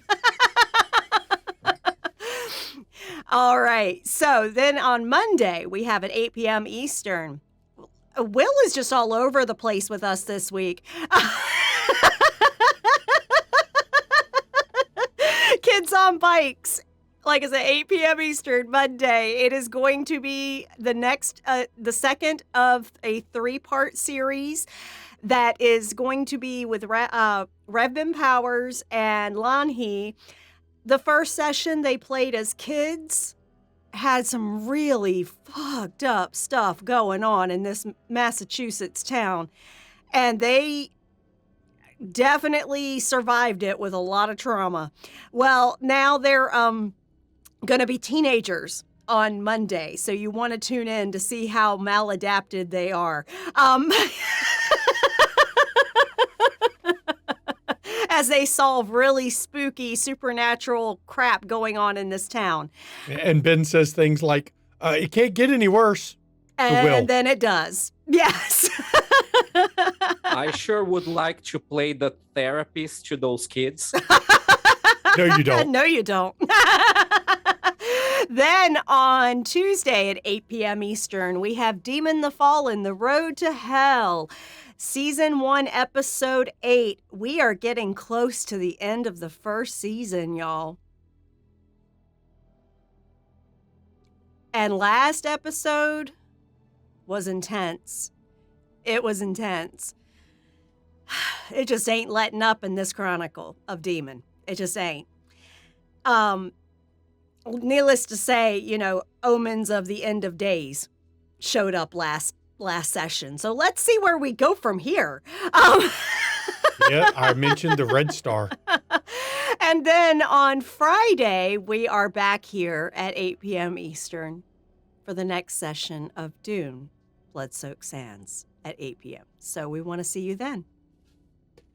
All right. So then on Monday, we have at 8 p.m. Eastern. Will is just all over the place with us this week. Kids on Bikes. Like I said, 8 p.m. Eastern, Monday. It is going to be the second of a 3-part series that is going to be with Revbin Powers and Lanhi. The first session they played as kids had some really fucked up stuff going on in this Massachusetts town. And they definitely survived it with a lot of trauma. Well, now they're going to be teenagers on Monday. So you want to tune in to see how maladapted they are. As they solve really spooky supernatural crap going on in this town. And Ben says things like, it can't get any worse. And then it does. Yes. I sure would like to play the therapist to those kids. No, you don't. No, you don't. Then on Tuesday at 8 p.m. Eastern, we have Demon the Fallen, The Road to Hell. Season 1, Episode 8. We are getting close to the end of the first season, y'all. And last episode was intense. It was intense. It just ain't letting up in this chronicle of Demon. It just ain't. Needless to say, you know, omens of the end of days showed up last session. So let's see where we go from here. Yeah, I mentioned the Red Star. And then on Friday, we are back here at 8 p.m. Eastern for the next session of Dune, Blood-Soaked Sands at 8 p.m. So we want to see you then.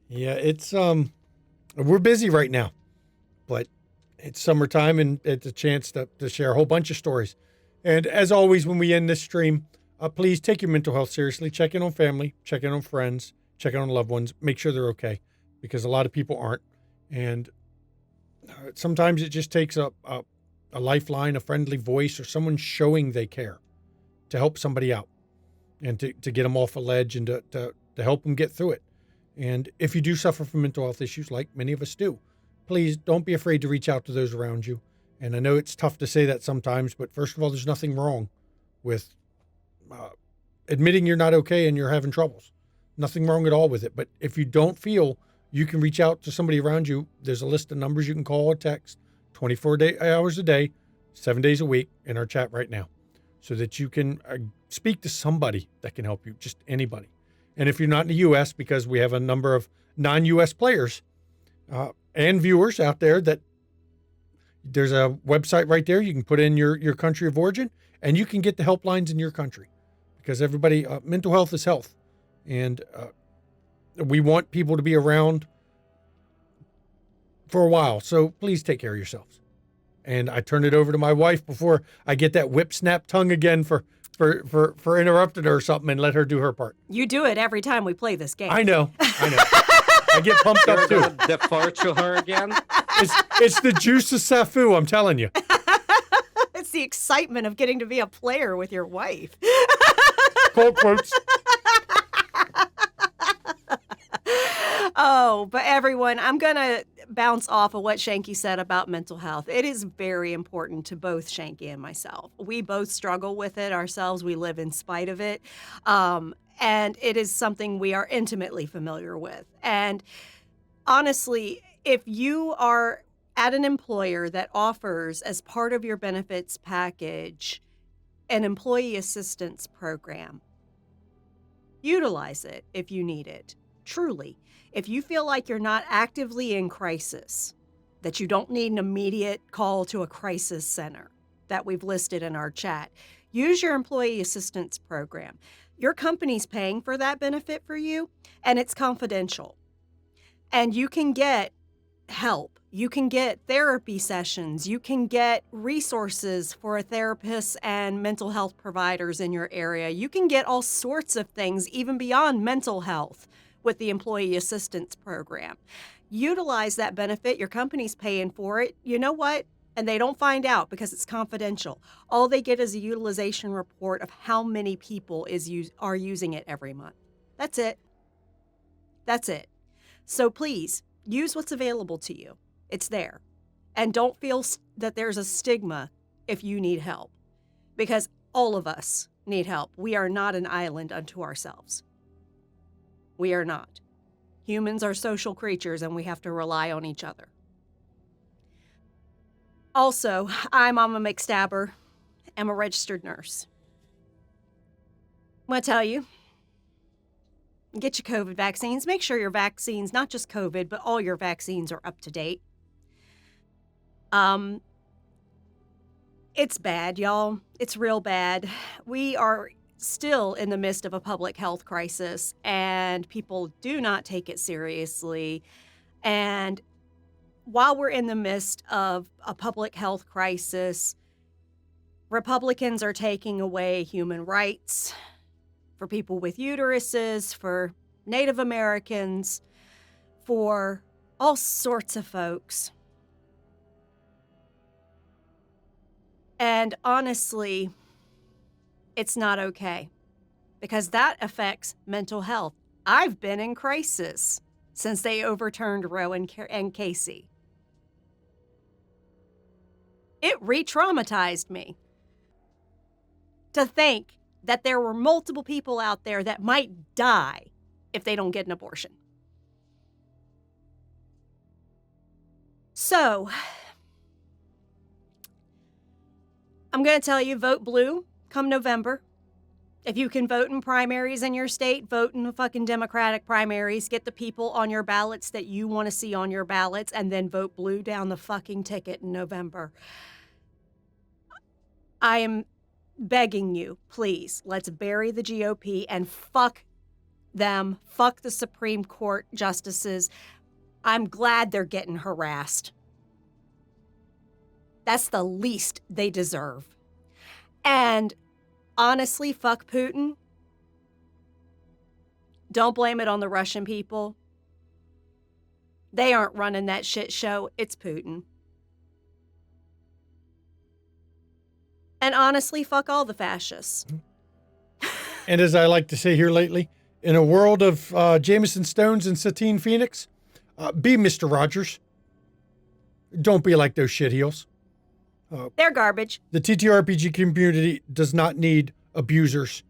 Yeah, it's we're busy right now, but it's summertime and it's a chance to share a whole bunch of stories. And as always, when we end this stream, please take your mental health seriously. Check in on family, check in on friends, check in on loved ones. Make sure they're okay, because a lot of people aren't. And sometimes it just takes a lifeline, a friendly voice, or someone showing they care to help somebody out and to get them off a ledge and to help them get through it. And if you do suffer from mental health issues, like many of us do, please don't be afraid to reach out to those around you. And I know it's tough to say that sometimes, but first of all, there's nothing wrong with admitting you're not okay and you're having troubles. Nothing wrong at all with it. But if you don't feel you can reach out to somebody around you, there's a list of numbers you can call or text 24 hours a day, 7 days a week in our chat right now so that you can speak to somebody that can help you, just anybody. And if you're not in the U.S., because we have a number of non-U.S. players and viewers out there, that there's a website right there. You can put in your country of origin, and you can get the helplines in your country, because everybody, mental health is health. And we want people to be around for a while. So please take care of yourselves. And I turn it over to my wife before I get that whip snap tongue again for interrupting her or something, and let her do her part. You do it every time we play this game. I know. I get pumped You're up too. gonna defer to her again. It's the juice of Safu, I'm telling you. It's the excitement of getting to be a player with your wife. Quote quotes. Oh, but everyone, I'm going to bounce off of what Shanky said about mental health. It is very important to both Shanky and myself. We both struggle with it ourselves. We live in spite of it. And it is something we are intimately familiar with. And honestly, if you are at an employer that offers, as part of your benefits package, an employee assistance program, utilize it if you need it. Truly. If you feel like you're not actively in crisis, that you don't need an immediate call to a crisis center that we've listed in our chat, use your employee assistance program. Your company's paying for that benefit for you, and it's confidential. And you can get help. You can get therapy sessions. You can get resources for therapists and mental health providers in your area. You can get all sorts of things, even beyond mental health, with the employee assistance program. Utilize that benefit. Your company's paying for it. You know what? And they don't find out because it's confidential. All they get is a utilization report of how many people are using it every month. That's it. That's it. So please, use what's available to you. It's there. And don't feel that there's a stigma if you need help, because all of us need help. We are not an island unto ourselves. We are not. Humans are social creatures, and we have to rely on each other. Also, I'm Mama McStabber. I'm a registered nurse. I'm going to tell you, get your COVID vaccines. Make sure your vaccines, not just COVID, but all your vaccines are up to date. It's bad, y'all. It's real bad. We are still in the midst of a public health crisis, and people do not take it seriously. And while we're in the midst of a public health crisis, Republicans are taking away human rights for people with uteruses, for Native Americans, for all sorts of folks. And honestly, it's not okay, because that affects mental health. I've been in crisis since they overturned Roe and Casey. It re-traumatized me to think that there were multiple people out there that might die if they don't get an abortion. So, I'm going to tell you, vote blue come November. If you can vote in primaries in your state, vote in the fucking Democratic primaries. Get the people on your ballots that you want to see on your ballots, and then vote blue down the fucking ticket in November. I am begging you, please, let's bury the GOP and fuck them. Fuck the Supreme Court justices. I'm glad they're getting harassed. That's the least they deserve. And honestly, fuck Putin. Don't blame it on the Russian people. They aren't running that shit show. It's Putin. And honestly, fuck all the fascists. And as I like to say here lately, in a world of Jameson Stones and Satine Phoenix, be Mr. Rogers. Don't be like those shitheels. They're garbage. The TTRPG community does not need abusers,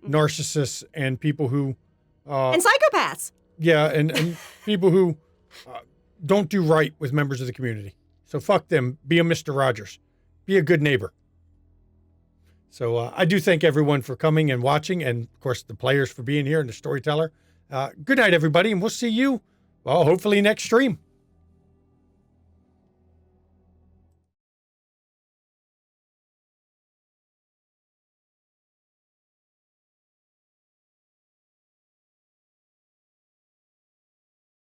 narcissists, and people who... and psychopaths. Yeah, and people who don't do right with members of the community. So fuck them. Be a Mr. Rogers. be a good neighbor. So I do thank everyone for coming and watching, and of course the players for being here and the storyteller. Good night, everybody, and we'll see you, well, hopefully next stream.